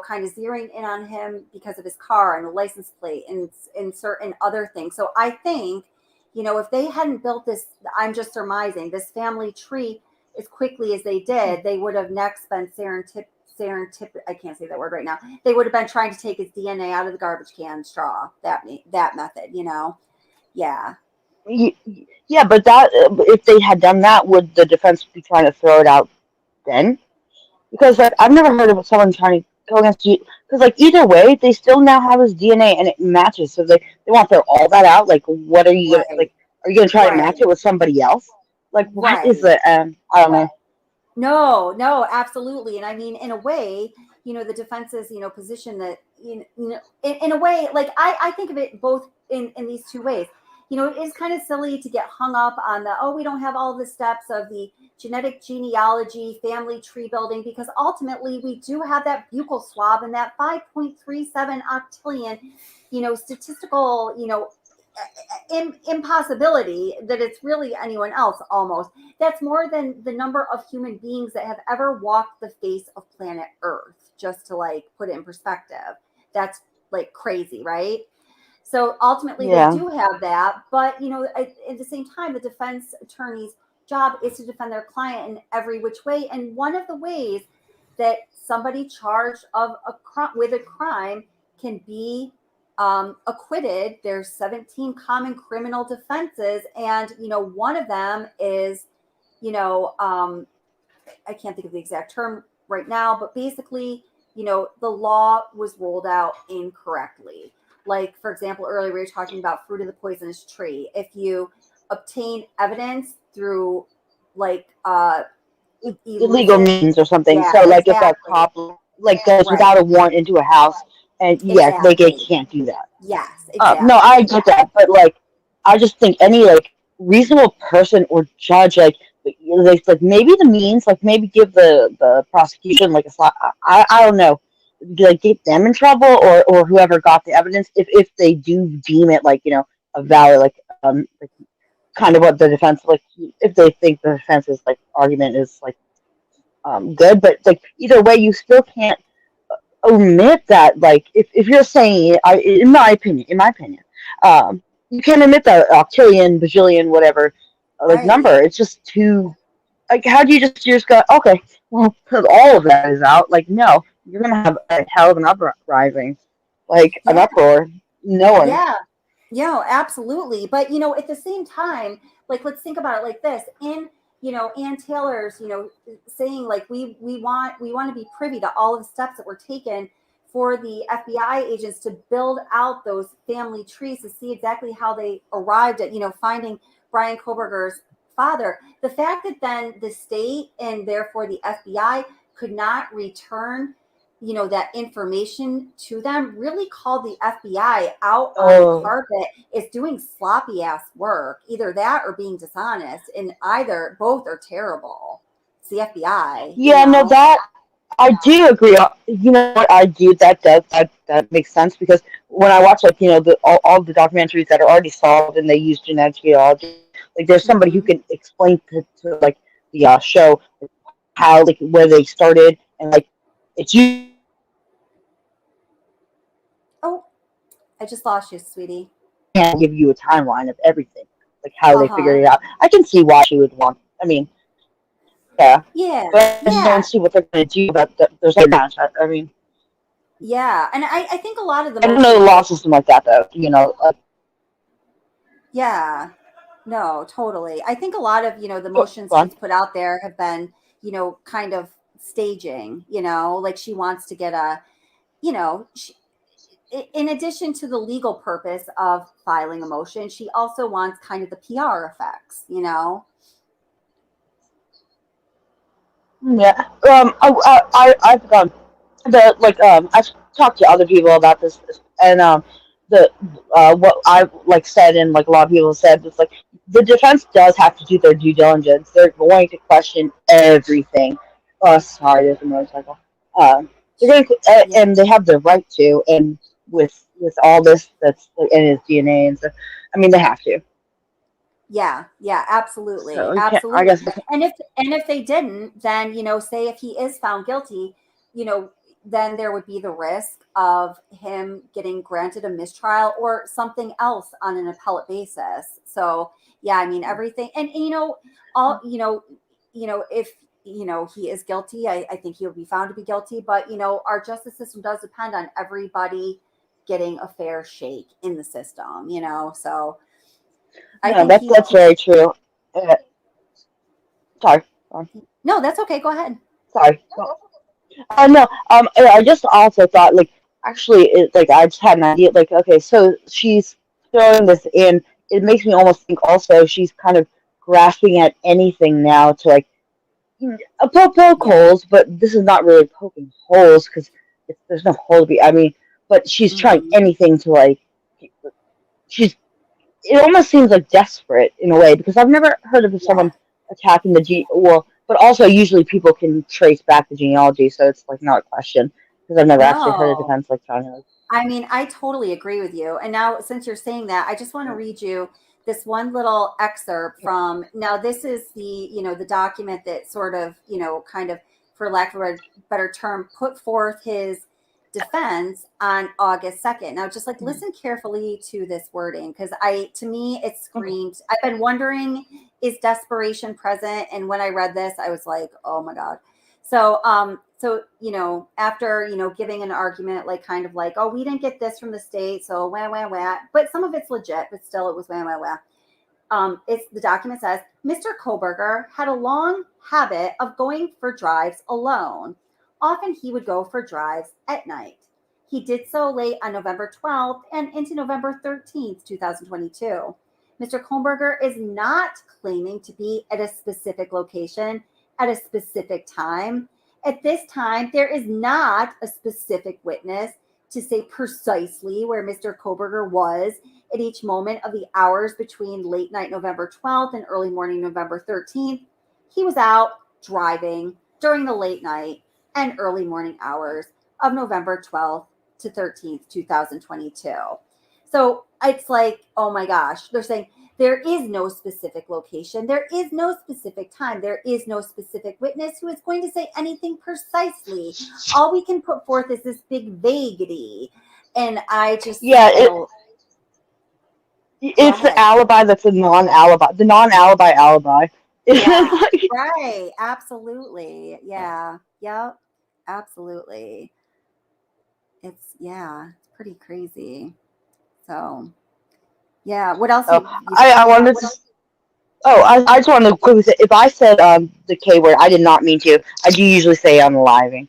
kind of zeroing in on him because of his car and the license plate and certain other things. So I think, if they hadn't built this, I'm just surmising, this family tree as quickly as they did, they would have next been I can't say that word right now. They would have been trying to take his DNA out of the garbage can straw, that method, Yeah. Yeah, but if they had done that, would the defense be trying to throw it out then? Because I've never heard of someone trying to go against you. Because either way, they still now have his DNA and it matches. So they want to throw all that out. Like, what are you gonna Are you gonna try to match it with somebody else? Like, what is the I don't know. No, absolutely. And I mean, in a way, the defense's position that in a way, like I think of it both in these two ways. It is kind of silly to get hung up on we don't have all the steps of the genetic genealogy, family tree building, because ultimately we do have that buccal swab and that 5.37 octillion, statistical, impossibility that it's really anyone else almost. That's more than the number of human beings that have ever walked the face of planet Earth, just to put it in perspective. That's crazy, right? So ultimately, they do have that, but at the same time, the defense attorney's job is to defend their client in every which way. And one of the ways that somebody charged with a crime can be acquitted, there's 17 common criminal defenses, and one of them is, I can't think of the exact term right now, but basically, the law was rolled out incorrectly. Like, for example, earlier we were talking about fruit of the poisonous tree. If you obtain evidence through like illegal illicit, means or something. yeah, So like if a exactly, cop like goes right, without a warrant into a house, and yeah, they exactly, can't do that. yes, No, I exactly, get that, but like I just think any like reasonable person or judge like maybe the means like maybe give the prosecution like a slap. I don't know, like get them in trouble or whoever got the evidence if they do deem it like a valid like kind of what the defense like if they think the defense's like argument is like good, but like either way you still can't omit that like if you're saying in my opinion you can't admit that octillion bajillion whatever like right. number. It's just too like how do you just go okay well put all of that is out like no you're gonna have a hell of an uprising like an Yeah, uproar no one yeah, yeah, absolutely. But at the same time, like let's think about it like this. In Ann Taylor's, saying like we want to be privy to all of the steps that were taken for the FBI agents to build out those family trees to see exactly how they arrived at finding Bryan Kohberger's father. The fact that then the state and therefore the FBI could not return that information to them really called the FBI out on the oh carpet is doing sloppy ass work. Either that or being dishonest, and both are terrible. It's the FBI, yeah no that I do agree. You know what I do? That makes sense because when I watch like all the documentaries that are already solved and they use genetic genealogy, like there's somebody who Mm-hmm. can explain to like the show how like where they started and like it's you Oh, I just lost you, sweetie. can't give you a timeline of everything like how Uh they figured huh. it out. I can see why she would want. I mean, yeah, Yeah, but I just yeah, don't see what they're going to do about there's no match. I mean, yeah. And I think a lot of the I don't know the motions law that, system like that though. yeah, no, totally. I think a lot of, the Go motions on. she's put out there have been, kind of staging, like she wants to get she, in addition to the legal purpose of filing a motion, she also wants kind of the PR effects. Yeah. I've the like I've talked to other people about this and the what I like said and like a lot of people said was like the defense does have to do their due diligence. They're going to question everything. Oh, sorry, there's a motorcycle. They're going to, Yeah. and they have the right to, and with all this that's like, in his DNA and stuff. I mean, they have to. Yeah, yeah, absolutely, So you can't. I absolutely. guess. And if they didn't, then say if he is found guilty, you know, then there would be the risk of him getting granted a mistrial or something else on an appellate basis. So yeah, I mean everything, and all if he is guilty, I think he'll be found to be guilty. But our justice system does depend on everybody getting a fair shake in the system. So I No, think that's very true. Uh, sorry. no, that's okay. Go ahead. Sorry. No. I just also thought, like, actually, like, I just had an idea. Like, okay, so she's throwing this in. It makes me almost think also she's kind of grasping at anything now to like poke Yeah. holes, but this is not really poking holes because there's no hole to be. I mean, but she's trying Hmm. anything to like. She's. It almost seems like desperate in a way because I've never heard of Yeah. someone attacking well, but also usually people can trace back the genealogy, so it's like not a question because I've never actually heard a No, defense like trying to. I mean, I totally agree with you. And now, since you're saying that, I just want to read you this one little excerpt from. Now, this is the document that sort of, kind of, for lack of a better term, put forth his defense on August 2nd. Now, just like listen carefully to this wording because to me, it Okay. screamed. I've been wondering, is desperation present? And when I read this, I was like, oh my God. So after giving an argument like kind of like, oh, we didn't get this from the state, so wah wah wah, but some of it's legit, but still it was wah wah wah. It's the document says Mr. Kohberger had a long habit of going for drives alone. often he would go for drives at night. He did so late on November 12th and into November 13th, 2022. Mr. Kohberger is not claiming to be at a specific location at a specific time. At this time, there is not a specific witness to say precisely where Mr. Kohberger was at each moment of the hours between late night November 12th and early morning November 13th. He was out driving during the late night and early morning hours of November 12th to 13th, 2022. So it's like, oh my gosh, they're saying there is no specific location. There is no specific time. There is no specific witness who is going to say anything precisely. All we can put forth is this big vaguity. And I just, it's the alibi that's a non-alibi, the non-alibi alibi. Yeah, right. Absolutely. Yeah. Yep. Absolutely. It's pretty crazy. So, yeah. What else? I wanted to. I just wanted to quickly say, if I said the K word, I did not mean to. I do usually say unaliving.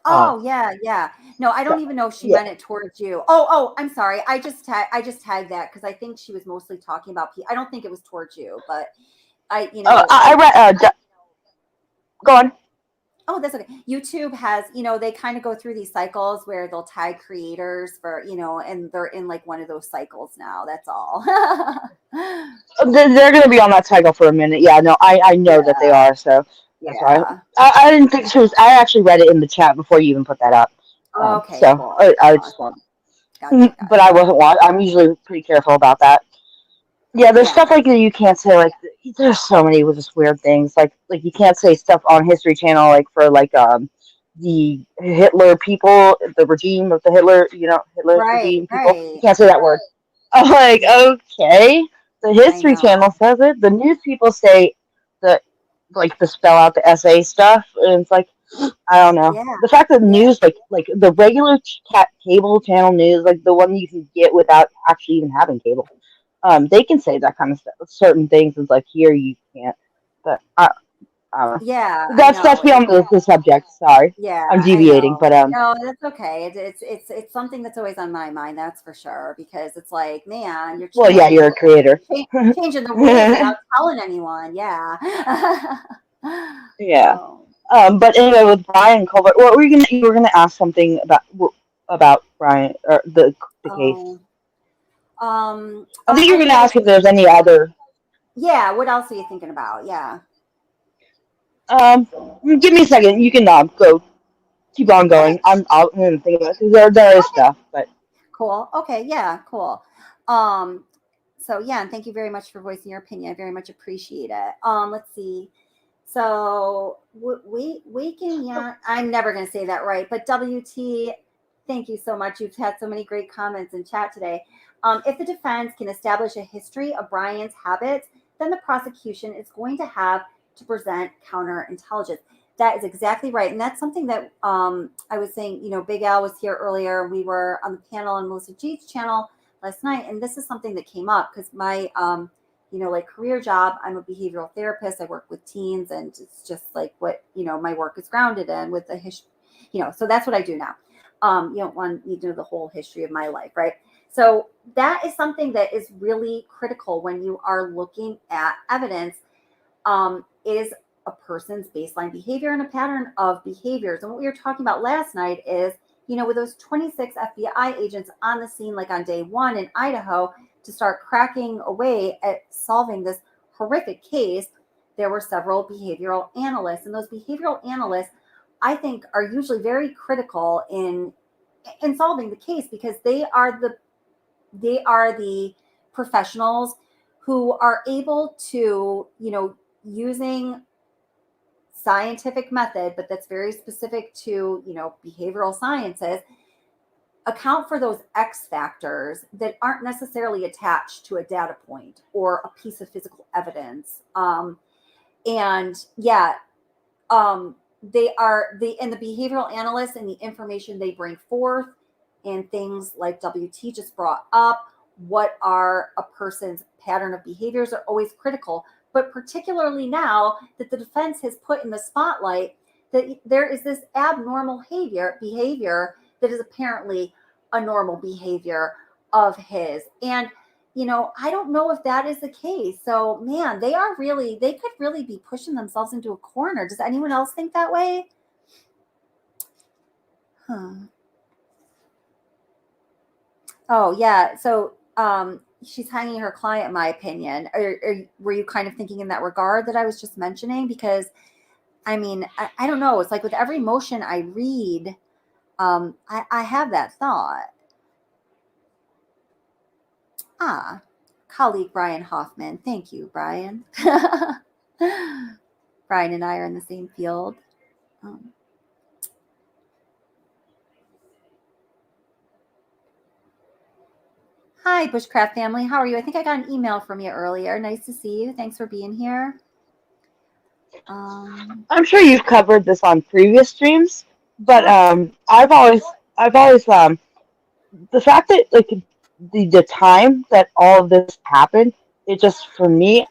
Oh, yeah. No, I don't even know if she meant it towards you. Oh, I'm sorry. I just tagged that because I think she was mostly talking about I don't think it was towards you, but I read. Go on. Oh, that's okay. YouTube has, they kind of go through these cycles where they'll tag creators for, and they're in like one of those cycles now. That's all. They're going to be on that cycle for a minute. Yeah, no, I know that they are. So that's why I didn't think she was. I actually read it in the chat before you even put that up. Okay. So cool. I just want. Gotcha. But I wasn't. I'm usually pretty careful about that. Yeah, there's stuff like that you can't say. Like, there's so many with just weird things. Like you can't say stuff on History Channel, like for the Hitler people, the regime of the Hitler's regime people. Right. You can't say that word. I'm like, okay, the History Channel says it. The news people say the spell out the SA stuff, and it's like, I don't know. Yeah. The fact that news, like the regular cable channel news, like the one you can get without actually even having cable. They can say that kind of stuff. Certain things is like, here you can't. But that's beyond the subject. Sorry. Yeah, I'm deviating, but no, that's okay. It's something that's always on my mind. That's for sure, because it's like, man, you're a creator. Changing the rules without telling anyone. Yeah. Yeah. But anyway, with Bryan Kohberger, what were you were gonna ask something about Bryan or the case? I think you're going to ask if there's any other. Yeah, what else are you thinking about? Yeah. Give me a second. You can go. Keep on going. I'm going to think about it because there is stuff, but. Cool. Okay. Yeah. Cool. So yeah, and thank you very much for voicing your opinion. I very much appreciate it. Let's see. So I'm never going to say that right, but WT. Thank you so much. You've had so many great comments in chat today. If the defense can establish a history of Bryan's habits, then the prosecution is going to have to present counterintelligence. That is exactly right. And that's something that I was saying, Big Al was here earlier. We were on the panel on Melissa G's channel last night. And this is something that came up because my, career job, I'm a behavioral therapist. I work with teens, and it's just like what, my work is grounded in with the history, so that's what I do now. You don't want me to know the whole history of my life, right? So that is something that is really critical when you are looking at evidence, is a person's baseline behavior and a pattern of behaviors. And what we were talking about last night is, with those 26 FBI agents on the scene, like on day one in Idaho, to start cracking away at solving this horrific case, there were several behavioral analysts. And those behavioral analysts, I think, are usually very critical in solving the case, because they are the professionals who are able to, using scientific method, but that's very specific to, behavioral sciences, account for those X factors that aren't necessarily attached to a data point or a piece of physical evidence. They are the behavioral analysts and the information they bring forth, and things like WT just brought up, what are a person's pattern of behaviors, are always critical. But particularly now that the defense has put in the spotlight that there is this abnormal behavior that is apparently a normal behavior of his. And, I don't know if that is the case. So, man, they could really be pushing themselves into a corner. Does anyone else think that way? Huh. Oh, yeah. So, she's hanging her client, in my opinion. Were you kind of thinking in that regard that I was just mentioning? Because, I mean, I don't know. It's like with every motion I read, I have that thought. Colleague Brian Hoffman. Thank you, Brian. Brian and I are in the same field. Hi, Bushcraft family. How are you? I think I got an email from you earlier. Nice to see you. Thanks for being here. I'm sure you've covered this on previous streams, but I've always the fact that like the time that all of this happened, it just for me,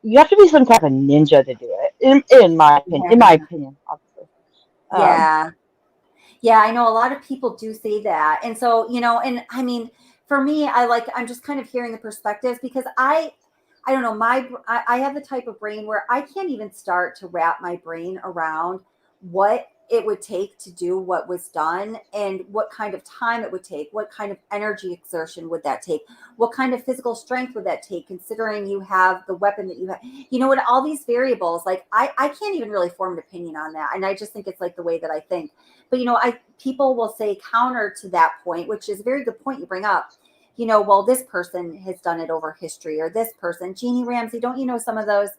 you have to be some type of ninja to do it. In my opinion, obviously. Yeah, I know a lot of people do say that. And so, and I mean, for me, I'm just kind of hearing the perspectives because I don't know, I have the type of brain where I can't even start to wrap my brain around what it would take to do what was done and what kind of time it would take, what kind of energy exertion would that take, what kind of physical strength would that take, considering you have the weapon that you have, what all these variables, like I can't even really form an opinion on that. And I just think it's like the way that I think. But, people will say counter to that point, which is a very good point you bring up. Well, this person has done it over history, or this person, Jeannie Ramsey, don't you know some of those?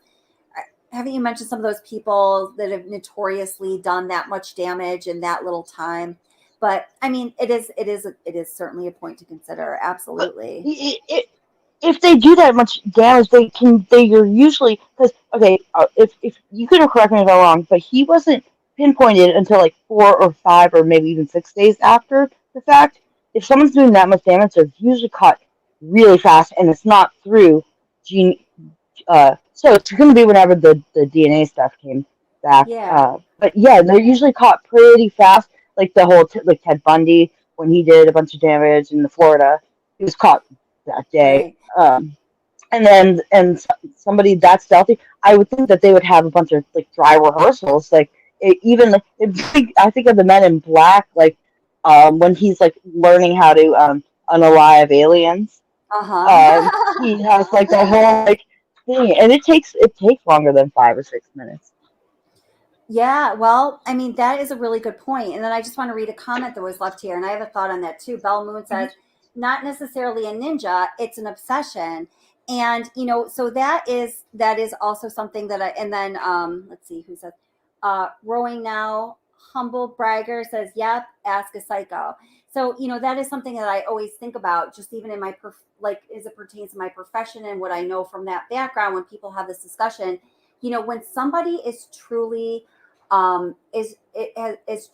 Haven't you mentioned some of those people that have notoriously done that much damage in that little time? But I mean, it is certainly a point to consider. Absolutely. If they do that much damage, you're usually, because, okay, if you could correct me if I'm wrong, but he wasn't pinpointed until like 4 or 5 or maybe even 6 days after the fact. If someone's doing that much damage, they're usually caught really fast, and it's not through gene. So it's going to be whenever the DNA stuff came back. Yeah. But yeah, they're usually caught pretty fast. Like the whole like Ted Bundy, when he did a bunch of damage in Florida, he was caught that day. Right. And somebody that stealthy, I would think that they would have a bunch of like dry rehearsals. Like I think of the Men in Black, like when he's like learning how to unalive aliens. He has like the whole like thing, and it takes longer than 5 or 6 minutes. Yeah, well, I mean, that is a really good point. And then I just want to read a comment that was left here, and I have a thought on that too. Bell Moon says, not necessarily a ninja, it's an obsession. And, so that is also something that and then, let's see who says, Rowing Now, Humble Bragger says, yep, ask a psycho. So, that is something that I always think about, just even in my, as it pertains to my profession and what I know from that background when people have this discussion, when somebody is truly, is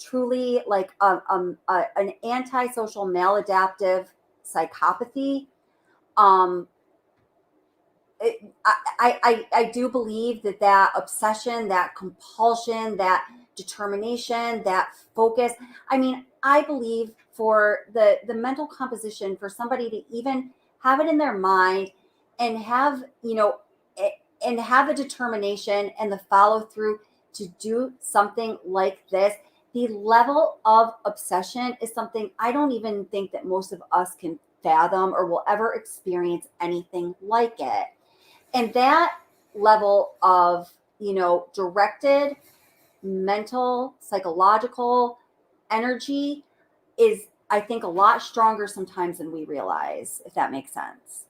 truly like an antisocial maladaptive psychopathy, I do believe that obsession, that compulsion, that determination, that focus. I mean, I believe for the mental composition for somebody to even have it in their mind and have, and have the determination and the follow through to do something like this, the level of obsession is something I don't even think that most of us can fathom or will ever experience anything like it. And that level of, directed mental, psychological energy is, I think, a lot stronger sometimes than we realize, if that makes sense.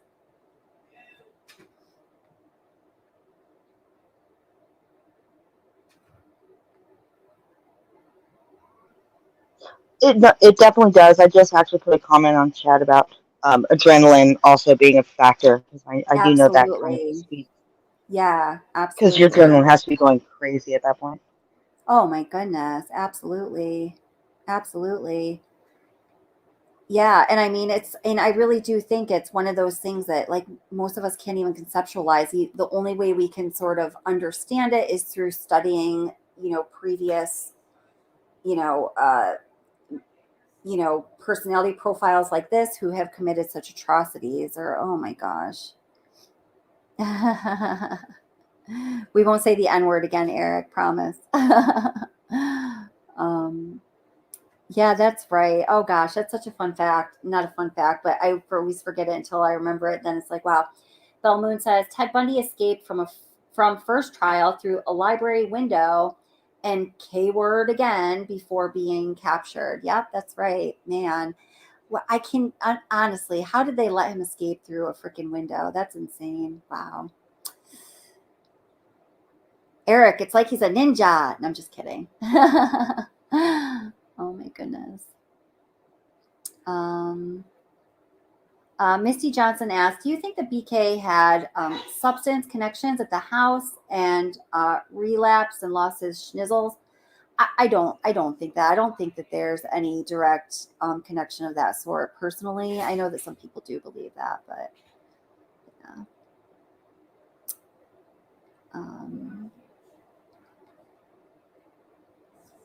It definitely does. I just actually put a comment on chat about adrenaline also being a factor, because I do know that kind of speed. Yeah, absolutely. Because your adrenaline has to be going crazy at that point. Oh my goodness, absolutely. Absolutely. Yeah, and I mean, and I really do think it's one of those things that like most of us can't even conceptualize. The only way we can sort of understand it is through studying, previous, personality profiles like this who have committed such atrocities, or, oh my gosh. We won't say the N-word again, Eric, promise. Yeah, that's right. Oh gosh, that's such a fun fact. Not a fun fact, but I always forget it until I remember it. Then it's like, wow. Bell Moon says Ted Bundy escaped from first trial through a library window, and K-word again before being captured. Yep, that's right, man. Well, I can honestly, how did they let him escape through a freaking window? That's insane. Wow. Eric, it's like he's a ninja. No, I'm just kidding. Oh my goodness. Misty Johnson asked, do you think the BK had substance connections at the house and relapsed and lost his schnizzles? I don't think that. I don't think that there's any direct connection of that sort personally. I know that some people do believe that, but yeah.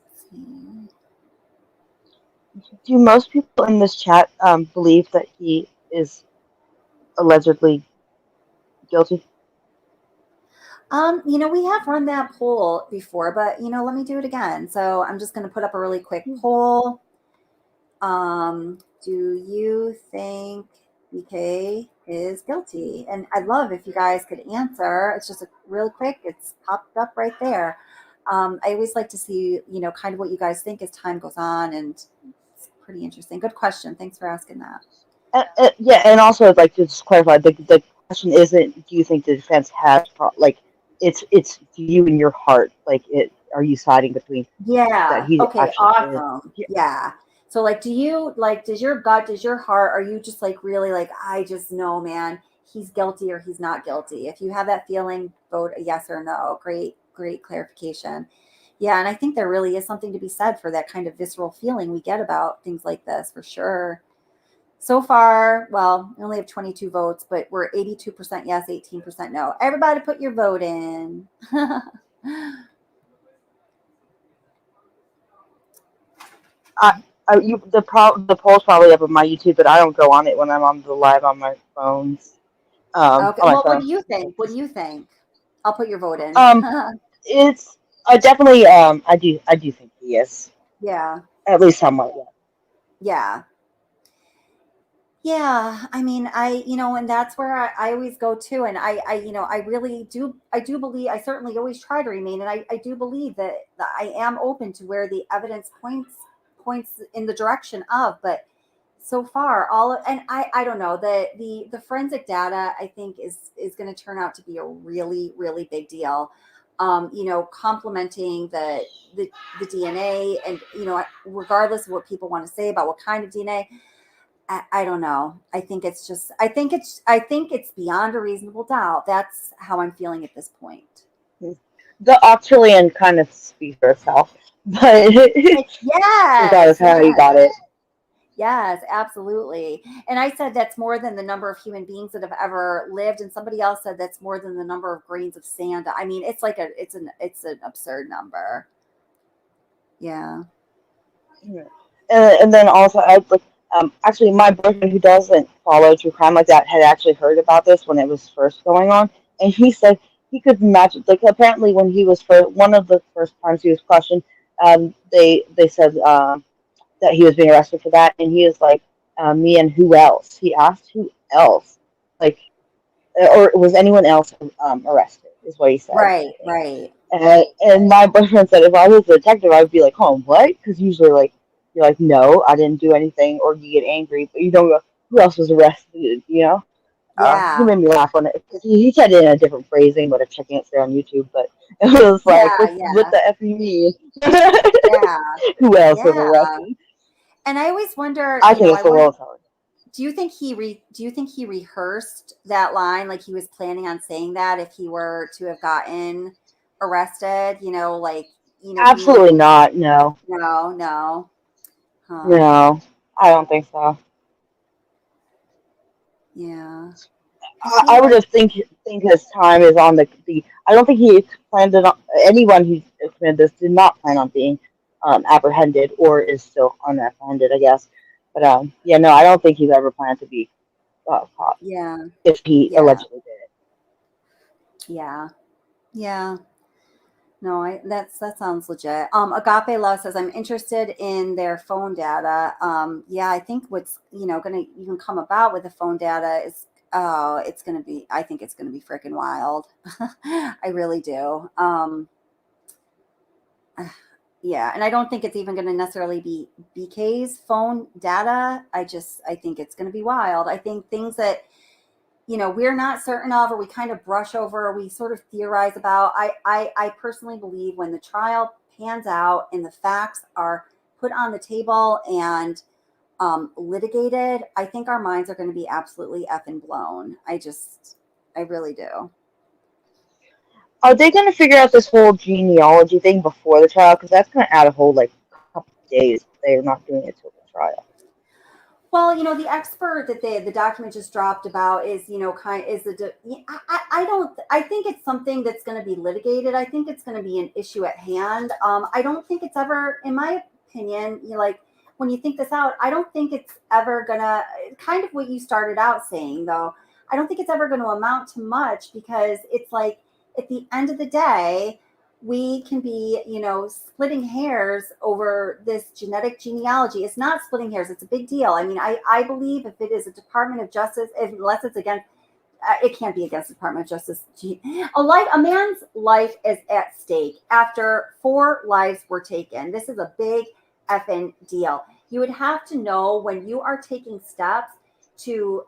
Let's see. Do most people in this chat believe that he is allegedly guilty? We have run that poll before, but let me do it again. So I'm just going to put up a really quick poll. Do you think BK is guilty? And I'd love if you guys could answer. It's just real quick. It's popped up right there. I always like to see, kind of what you guys think as time goes on, and it's pretty interesting. Good question. Thanks for asking that. Yeah, and also I'd like to just clarify, the question isn't, do you think the defense has, it's you in your heart, are you siding between that he Okay, actually awesome. Yeah. So does your gut, does your heart, are you just really I just know, man, he's guilty or he's not guilty? If you have that feeling, vote a yes or no. Great clarification. Yeah, and I think there really is something to be said for that kind of visceral feeling we get about things like this, for sure. So far, well, we only have 22 votes, but we're 82% yes, 18% no. Everybody put your vote in. The poll's probably up on my YouTube, but I don't go on it when I'm on the live on my phones. Okay. Well, what do you think? What do you think? I'll put your vote in. It's definitely I do think he is. Yeah. At least somewhat. Yeah. Yeah. I mean, and that's where I always go to, and I really do. I do believe. I certainly always try to remain, and I do believe that I am open to where the evidence points in the direction of, but so far and I don't know, the forensic data I think is going to turn out to be a really, really big deal. Complementing the DNA, and regardless of what people want to say about what kind of DNA, I don't know. I think it's beyond a reasonable doubt. That's how I'm feeling at this point. The octillion kind of speaks for itself, but regardless how you got it. Yes, absolutely. And I said that's more than the number of human beings that have ever lived, and somebody else said that's more than the number of grains of sand. I mean, it's an absurd number. Yeah. And then also, actually, my boyfriend, who doesn't follow true crime like that, had actually heard about this when it was first going on, and he said he could imagine. Apparently, when he was one of the first times he was questioned, they said that he was being arrested for that, and he was like, me and who else? He asked who else, or was anyone else arrested, is what he said. Right. And my boyfriend said, if I was a detective, I would be like, oh, what? Because usually, you're like, no, I didn't do anything, or you get angry, but you don't go, who else was arrested, Yeah. He made me laugh on it, because he said it in a different phrasing, but I can't say on YouTube, but it was like, what the F you mean? Yeah. Who else was arrested? And I always wonder, I think it's a little hard. Do you think he rehearsed that line, like he was planning on saying that if he were to have gotten arrested? Absolutely not. No. No. Huh. No, I don't think so. Yeah. I would have think his time is on the. I don't think he planned it on anyone who committed this did not plan on being apprehended or is still unapprehended, I guess. But yeah, no, I don't think he's ever planned to be caught Yeah. if he Yeah. allegedly did it. Yeah. Yeah. No, that sounds legit. Agape Love says, I'm interested in their phone data. Yeah, I think what's, going to even come about with the phone data is, it's going to be, I think it's going to be freaking wild. I really do. Yeah. And I don't think it's even going to necessarily be BK's phone data. I think it's going to be wild. I think things that, we're not certain of, or we kind of brush over, or we sort of theorize about. I personally believe when the trial pans out and the facts are put on the table and litigated, I think our minds are going to be absolutely effing blown. I really do. Are they going to figure out this whole genealogy thing before the trial? Because that's going to add a whole couple of days. They're not doing it till the trial. Well, the expert that the document just dropped about is, I think it's something that's going to be litigated. I think it's going to be an issue at hand. I don't think it's ever, in my opinion, when you think this out, I don't think it's ever going to, kind of what you started out saying, though, I don't think it's ever going to amount to much, because it's like, at the end of the day, we can be, splitting hairs over this genetic genealogy. It's not splitting hairs. It's a big deal. I mean, I believe if it is a Department of Justice, unless it's against, it can't be against the Department of Justice. A man's life is at stake after 4 lives were taken. This is a big effing deal. You would have to know when you are taking steps to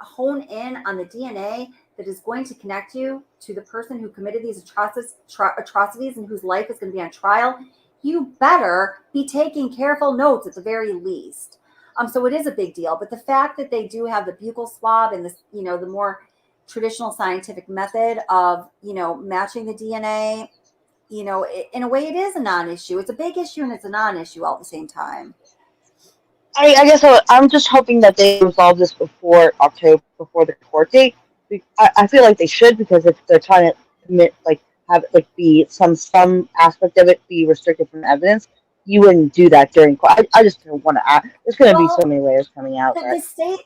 hone in on the DNA that is going to connect you to the person who committed these atrocities and whose life is going to be on trial. You better be taking careful notes at the very least. So it is a big deal. But the fact that they do have the buccal swab and this, the more traditional scientific method of, matching the DNA, in a way it is a non-issue. It's a big issue and it's a non-issue all at the same time. I guess I'm just hoping that they resolve this before October, before the court date. I feel like they should, because if they're trying to commit, be some aspect of it be restricted from evidence, you wouldn't do that during court. I just don't want to act. There's going to be so many layers coming out. The state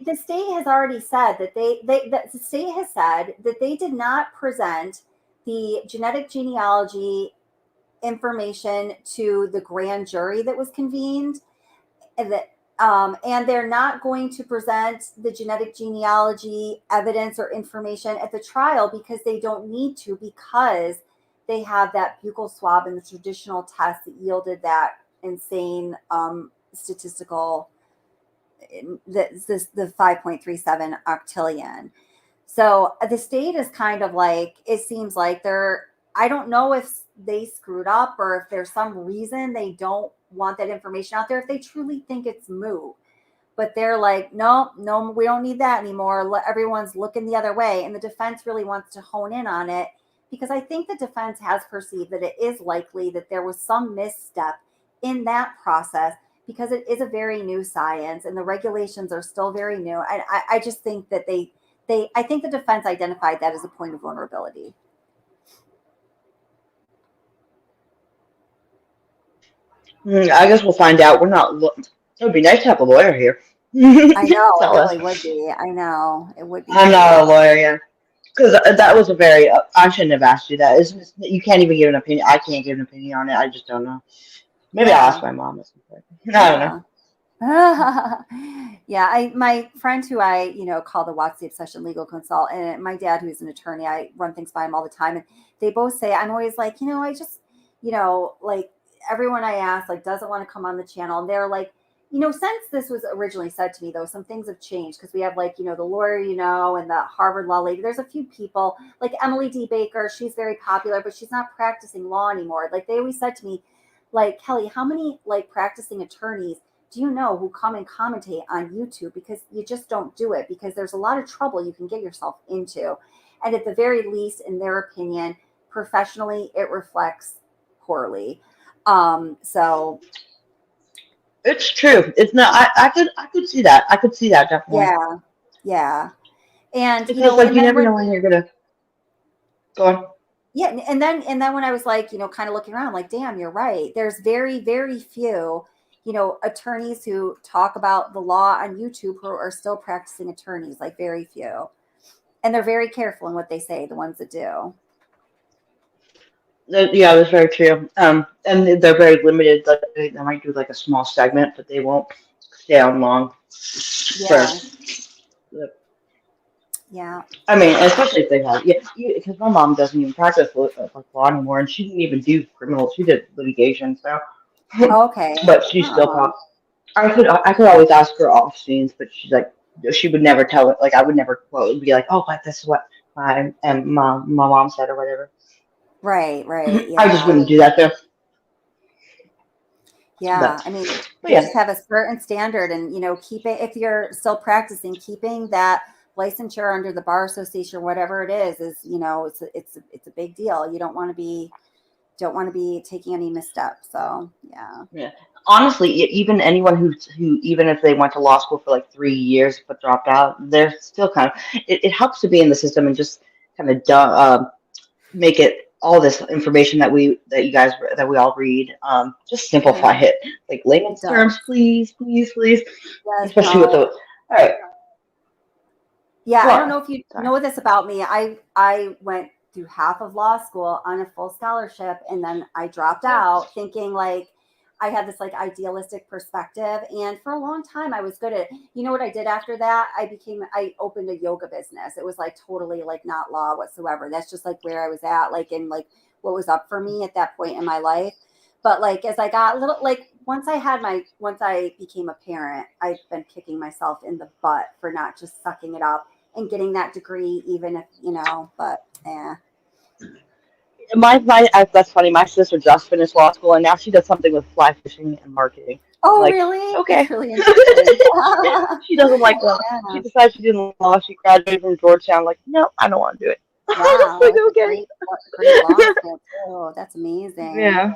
has already said that the state has said that they did not present the genetic genealogy information to the grand jury that was convened, and they're not going to present the genetic genealogy evidence or information at the trial because they don't need to, because they have that buccal swab and the traditional test that yielded that insane statistical, the 5.37 octillion. So the state is kind of like, it seems like I don't know if they screwed up or if there's some reason they don't want that information out there, if they truly think it's moot. But they're like, no, we don't need that anymore. Everyone's looking the other way. And the defense really wants to hone in on it, because I think the defense has perceived that it is likely that there was some misstep in that process, because it is a very new science and the regulations are still very new. And I just think that I think the defense identified that as a point of vulnerability. I guess we'll find out. We're not. It would be nice to have a lawyer here. I know, it really would be. I know, it would be. I'm not a lawyer, yeah. Because that was a very. I shouldn't have asked you that. You can't even give an opinion. I can't give an opinion on it. I just don't know. Maybe I'll ask my mom or something. I don't know. Yeah, my friend who I, call the Watts the Obsession legal consult, and my dad, who's an attorney, I run things by him all the time, and they both say, I'm always like, I just, like, everyone I ask, like, doesn't want to come on the channel, and they're like, since this was originally said to me, though, some things have changed, because we have, like, the lawyer, and the Harvard law lady. There's a few people, like Emily D. Baker, she's very popular, but she's not practicing law anymore. Like, they always said to me, like, Kelly, how many, like, practicing attorneys do you know who come and commentate on YouTube? Because you just don't do it, because there's a lot of trouble you can get yourself into. And at the very least, in their opinion, professionally, it reflects poorly. So it's true. It's not. I could see that. I could see that definitely. Yeah. And because you never know when you're gonna go on. Yeah, and then when I was like, kind of looking around, like, damn, you're right. There's very, very few, attorneys who talk about the law on YouTube who are still practicing attorneys, like very few. And they're very careful in what they say, the ones that do. Yeah, that's very true. And they're very limited. Like they might do like a small segment, but they won't stay on long for. Yeah. Yeah. I mean, especially if they have, yeah, because my mom doesn't even practice like law anymore, and she didn't even do criminal. She did litigation, so. Okay. But she still Oh, taught. I could always ask her off scenes, but she's like, she would never tell it. Like I would never quote. It would be like, oh, but this is what my mom said or whatever. right. I just Yeah. wouldn't do that though. Yeah. I mean, But they yeah, just have a certain standard and, keep it, if you're still practicing, keeping that licensure under the bar association or whatever it is, it's a big deal. You don't want to be taking any missteps. So yeah. yeah. Honestly, even anyone who even if they went to law school for like 3 years but dropped out, they're still kind of. It helps to be in the system and just kind of make it all this information that we all read. Just simplify Yeah, it, like it layman's does. terms, please, please, please. Yes, Especially with the. All right, yeah. go I don't on. know if you Sorry. know this about me. I went through half of law school on a full scholarship, and then I dropped out, thinking like I had this like idealistic perspective. And for a long time, I was good at. You know what I did after that? I opened a yoga business. It was like totally like not law whatsoever. That's just like where I was at, like in like what was up for me at that point in my life. But like as I got a little like once I became a parent, I've been kicking myself in the butt for not just sucking it up and getting that degree, even if, but yeah. That's funny. My sister just finished law school and now she does something with fly fishing and marketing. I'm Oh, like, really? That's okay. really interesting. She doesn't like law. Yeah. She decided she didn't like law. She graduated from Georgetown. Like, no, I don't want to do it. I was Wow. like, That's a okay. great law school too. That's amazing. Yeah.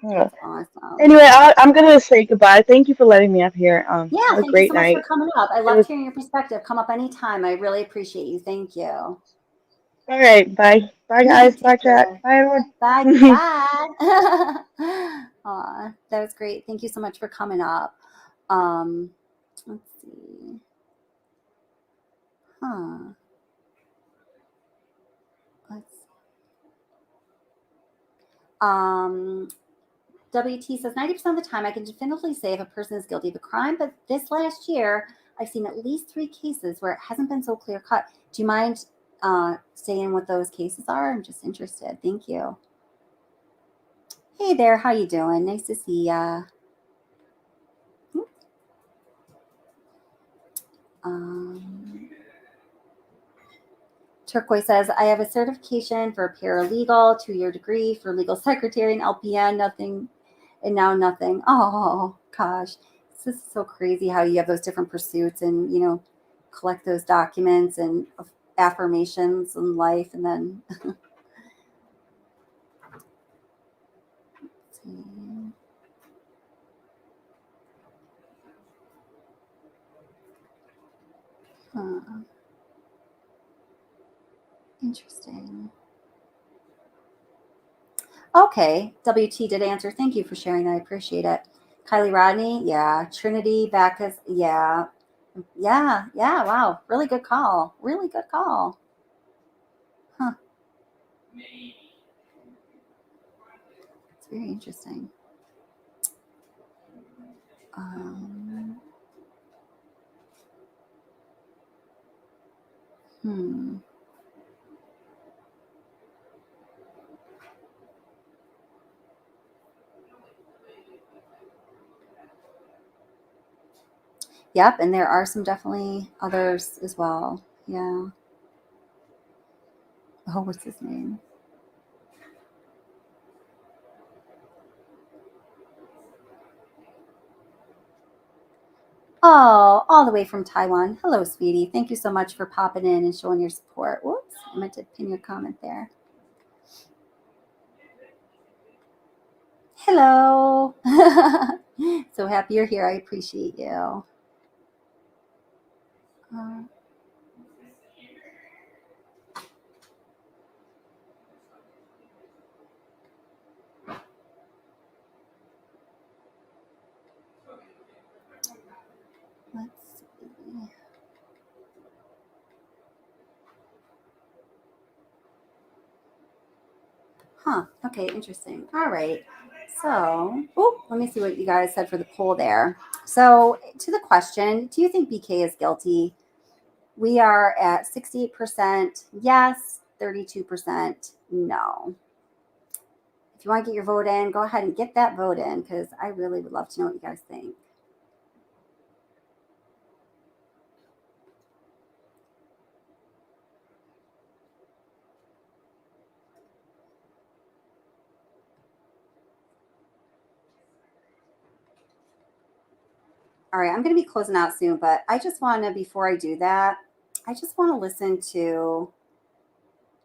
Yeah. That's awesome. Anyway, I'm gonna say goodbye. Thank you for letting me up here. Yeah. Have a Thank you great so much for night. coming up. I It was loved hearing your perspective. Come up anytime. I really appreciate you. Thank you. all right. Bye. Bye, guys. Bye, Take chat. care. Bye, everyone. Bye. Bye. Aw, that was great. Thank you so much for coming up. Let's see. Huh. Let's see. WT says 90% of the time I can definitively say if a person is guilty of a crime, but this last year I've seen at least 3 cases where it hasn't been so clear cut. Do you mind saying what those cases are? I'm just interested. Thank you. Hey there, how you doing? Nice to see ya. Turquoise says, I have a certification for a paralegal, 2-year degree for legal secretary and LPN, nothing, and now nothing. Oh, gosh. This is so crazy how you have those different pursuits and, collect those documents and affirmations in life. And then, let's see. Huh. Interesting. Okay, WT did answer. Thank you for sharing that. I appreciate it. Kylie Rodney, yeah. Trinity Backus, yeah. Yeah, wow. Really good call. Really good call. Huh. It's very interesting. Hmm. Yep, and there are some definitely others as well. Yeah. Oh, what's his name? Oh, all the way from Taiwan. Hello, sweetie. Thank you so much for popping in and showing your support. Whoops, I meant to pin your comment there. Hello. So happy you're here. I appreciate you. Huh. Okay, interesting. All right. So, oh, let me see what you guys said for the poll there. So, to the question, do you think BK is guilty? We are at 68% yes, 32% no. If you want to get your vote in, go ahead and get that vote in because I really would love to know what you guys think. All right, I'm going to be closing out soon, but I just want to, before I do that, I just want to listen to,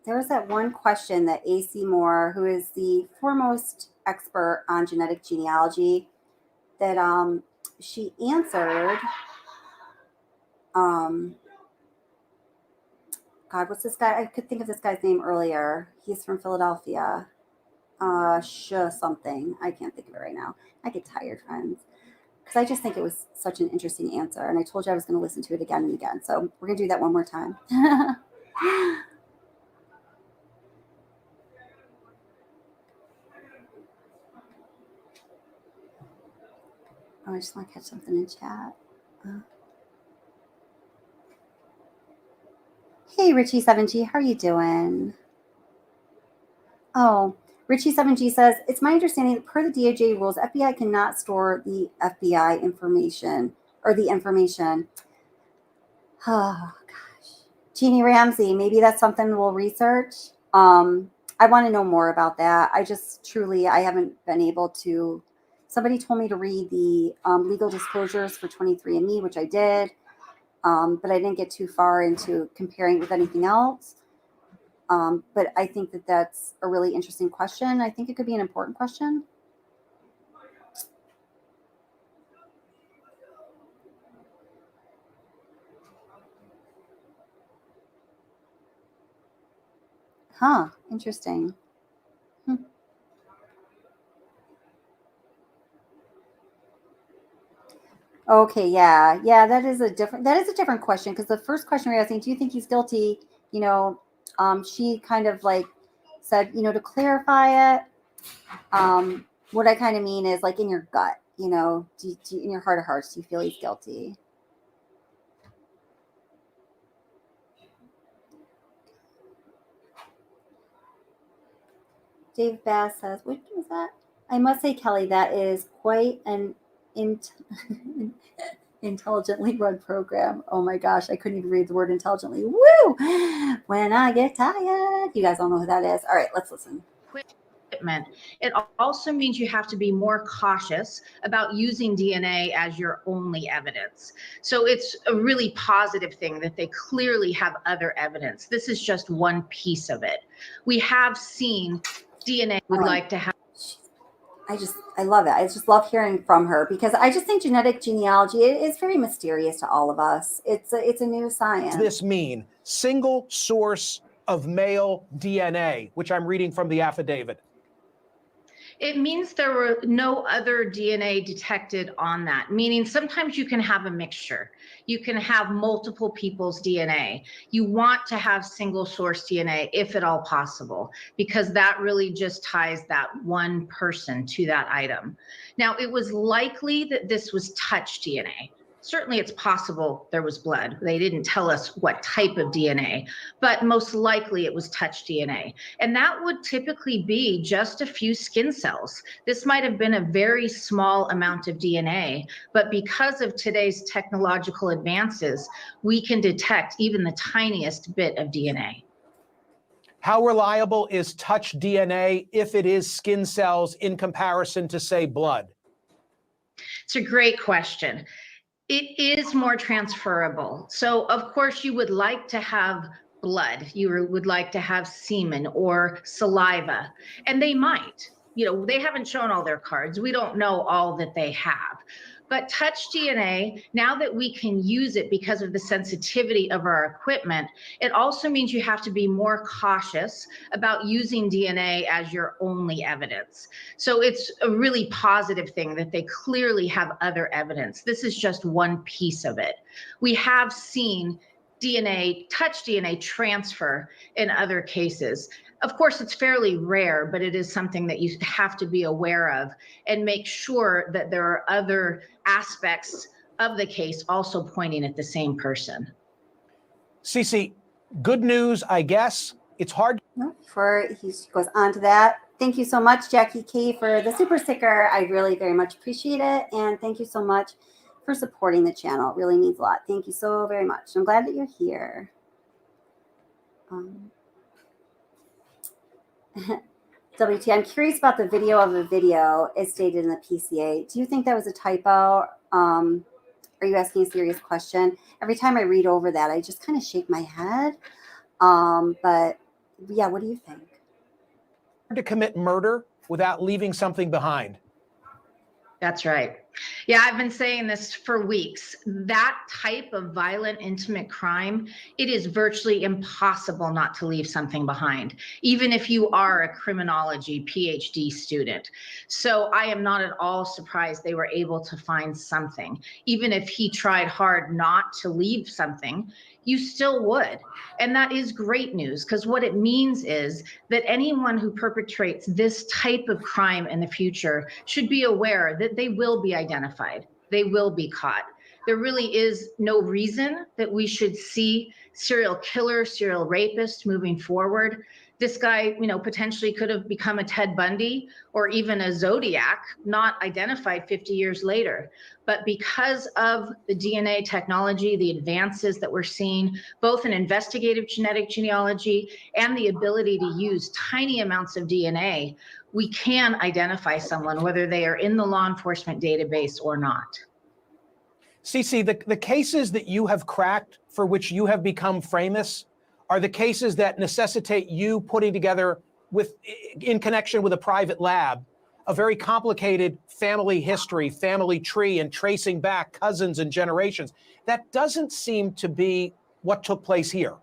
there was that one question that A.C. Moore, who is the foremost expert on genetic genealogy, that she answered, God, what's this guy? I could think of this guy's name earlier. He's from Philadelphia. Something. I can't think of it right now. I get tired, friends. Because I just think it was such an interesting answer. And I told you I was going to listen to it again and again. So we're going to do that one more time. Oh, I just want to catch something in chat. Hey, Richie7G, how are you doing? Oh, Richie7G says, it's my understanding that per the DOJ rules, FBI cannot store the FBI information or the information. Oh, gosh. Jeannie Ramsey, maybe that's something we'll research. I want to know more about that. I haven't been able to. Somebody told me to read the legal disclosures for 23andMe, which I did, but I didn't get too far into comparing with anything else. But I think that that's a really interesting question. I think it could be an important question. Huh, interesting. Okay, yeah, that is a different question because the first question we were asking, do you think he's guilty? She kind of like said, to clarify it. What I kind of mean is like in your gut, in your heart of hearts, do you feel he's guilty? Dave Bass says, what was that? I must say, Kelly, that is quite an intelligently run program. Oh my gosh, I couldn't even read the word intelligently. Woo! When I get tired. You guys don't know who that is. All right, let's listen. Equipment. It also means you have to be more cautious about using DNA as your only evidence. So it's a really positive thing that they clearly have other evidence. This is just one piece of it. We have seen DNA would like to have. I love it. I just love hearing from her because I just think genetic genealogy is very mysterious to all of us. It's a new science. What does this mean? Single source of male DNA, which I'm reading from the affidavit. It means there were no other DNA detected on that, meaning sometimes you can have a mixture. You can have multiple people's DNA. You want to have single source DNA if at all possible, because that really just ties that one person to that item. Now, it was likely that this was touch DNA. Certainly it's possible there was blood. They didn't tell us what type of DNA, but most likely it was touch DNA. And that would typically be just a few skin cells. This might have been a very small amount of DNA, but because of today's technological advances, we can detect even the tiniest bit of DNA. How reliable is touch DNA if it is skin cells in comparison to, say, blood? It's a great question. It is more transferable. So of course you would like to have blood, you would like to have semen or saliva, and they might. They haven't shown all their cards. We don't know all that they have. But touch DNA, now that we can use it because of the sensitivity of our equipment, it also means you have to be more cautious about using DNA as your only evidence. So it's a really positive thing that they clearly have other evidence. This is just one piece of it. We have seen DNA, touch DNA transfer in other cases. Of course, it's fairly rare, but it is something that you have to be aware of and make sure that there are other aspects of the case also pointing at the same person. Cece, good news, I guess. It's hard. Before he goes on to that, thank you so much, Jackie K, for the super sticker. I really very much appreciate it. And thank you so much for supporting the channel. It really means a lot. Thank you so very much. I'm glad that you're here. WT, I'm curious about the video of a video as stated in the PCA. Do you think that was a typo? Are you asking a serious question? Every time I read over that, I just kind of shake my head. But yeah, what do you think? To commit murder without leaving something behind. That's right. Yeah, I've been saying this for weeks. That type of violent, intimate crime, it is virtually impossible not to leave something behind, even if you are a criminology PhD student. So I am not at all surprised they were able to find something. Even if he tried hard not to leave something, you still would. And that is great news, because what it means is that anyone who perpetrates this type of crime in the future should be aware that they will be identified. They will be caught. There really is no reason that we should see serial killers, serial rapists moving forward. This guy, you know, potentially could have become a Ted Bundy or even a Zodiac, not identified 50 years later. But because of the DNA technology, the advances that we're seeing, both in investigative genetic genealogy and the ability to use tiny amounts of DNA, we can identify someone, whether they are in the law enforcement database or not. Cece, the cases that you have cracked, for which you have become famous, are the cases that necessitate you putting together, in connection with a private lab, a very complicated family history, family tree, and tracing back cousins and generations. That doesn't seem to be what took place here.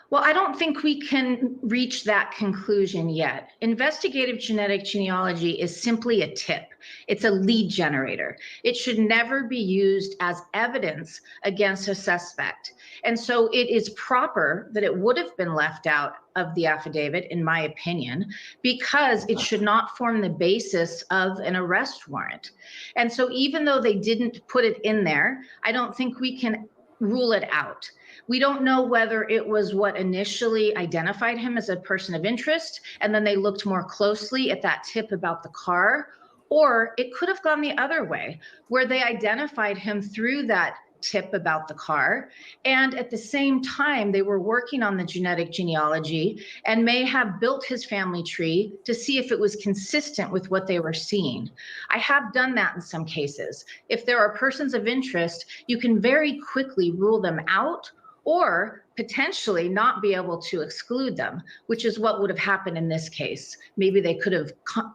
Well, I don't think we can reach that conclusion yet. Investigative genetic genealogy is simply a tip. It's a lead generator. It should never be used as evidence against a suspect. And so it is proper that it would have been left out of the affidavit, in my opinion, because it should not form the basis of an arrest warrant. And so even though they didn't put it in there, I don't think we can rule it out. We don't know whether it was what initially identified him as a person of interest, and then they looked more closely at that tip about the car, or it could have gone the other way, where they identified him through that tip about the car, and at the same time they were working on the genetic genealogy and may have built his family tree to see if it was consistent with what they were seeing. I have done that in some cases. If there are persons of interest, you can very quickly rule them out or potentially not be able to exclude them, which is what would have happened in this case. Maybe they could have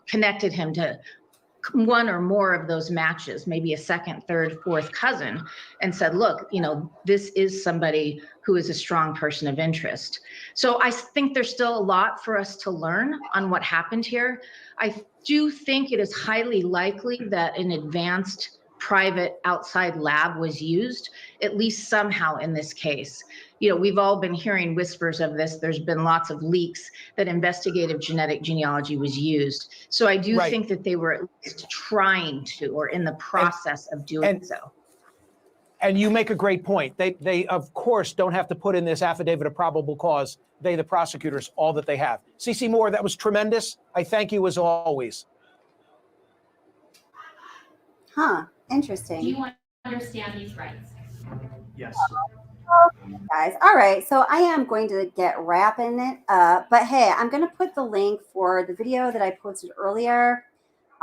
connected him to one or more of those matches, maybe a second, third, fourth cousin, and said, look, you know, this is somebody who is a strong person of interest. So I think there's still a lot for us to learn on what happened here. I do think it is highly likely that an advanced private outside lab was used, at least somehow in this case. You know, we've all been hearing whispers of this. There's been lots of leaks that investigative genetic genealogy was used. So I do think that they were at least trying to, or in the process of doing so. And you make a great point. They of course don't have to put in this affidavit of probable cause. They, the prosecutors, all that they have. Cece Moore, that was tremendous. I thank you as always. Huh, interesting. Do you understand these rights? Yes. Guys, all right, so I am going to get wrapping it up, but hey, I'm going to put the link for the video that I posted earlier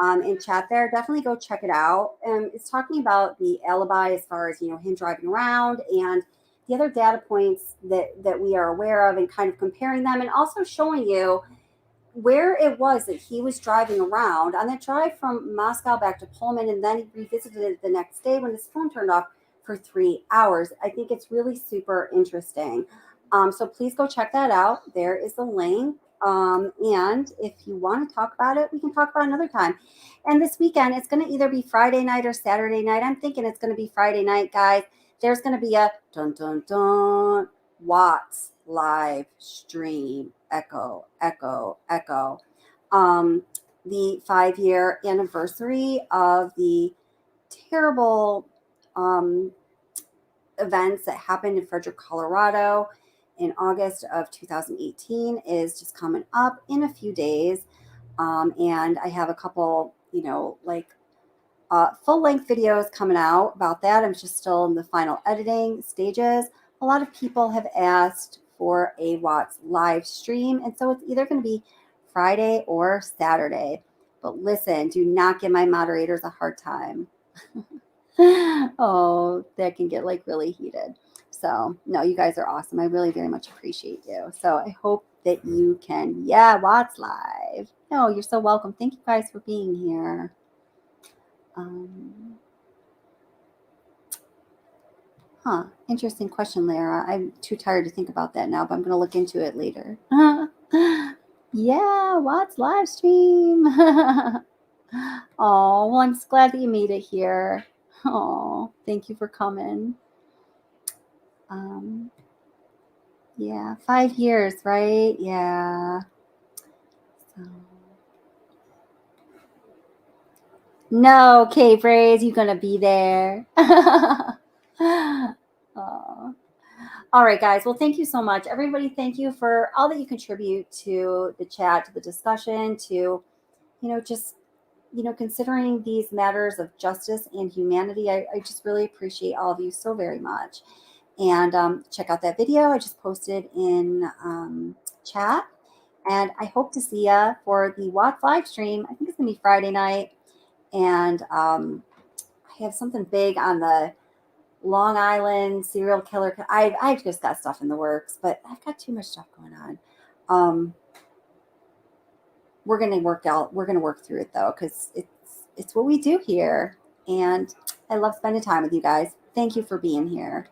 in chat there. Definitely go check it out. It's talking about the alibi as far as, you know, him driving around and the other data points that we are aware of, and kind of comparing them, and also showing you where it was that he was driving around on that drive from Moscow back to Pullman, and then he revisited it the next day when his phone turned off for 3 hours. I think it's really super interesting. So please go check that out. There is the link. And if you want to talk about it, we can talk about it another time. And this weekend, it's going to either be Friday night or Saturday night. I'm thinking it's going to be Friday night, guys. there's going to be a dun dun dun Watts live stream. Echo, echo, echo. The 5-year anniversary of the terrible events that happened in Frederick, Colorado in August of 2018 is just coming up in a few days. And I have a couple, full-length videos coming out about that. I'm just still in the final editing stages. A lot of people have asked for a Watts live stream, and so it's either going to be Friday or Saturday. But listen, do not give my moderators a hard time. Oh, that can get really heated. So no, you guys are awesome. I really very much appreciate you. So I hope that you can, Watts live. No, you're so welcome. Thank you guys for being here. Interesting question, Lara. I'm too tired to think about that now, but I'm going to look into it later. Watts live stream. Oh, well, I'm just glad that you made it here. Oh, thank you for coming. 5 years, right? Yeah. So. No, K-Braze, you're going to be there. Oh. All right, guys. Well, thank you so much. Everybody, thank you for all that you contribute to the chat, to the discussion, to, considering these matters of justice and humanity. I just really appreciate all of you so very much. And check out that video I just posted in chat. And I hope to see you for the Watts live stream. I think it's going to be Friday night. And I have something big on the Long Island serial killer. I've just got stuff in the works, but I've got too much stuff going on. We're going to work through it, though, because it's what we do here. And I love spending time with you guys. Thank you for being here.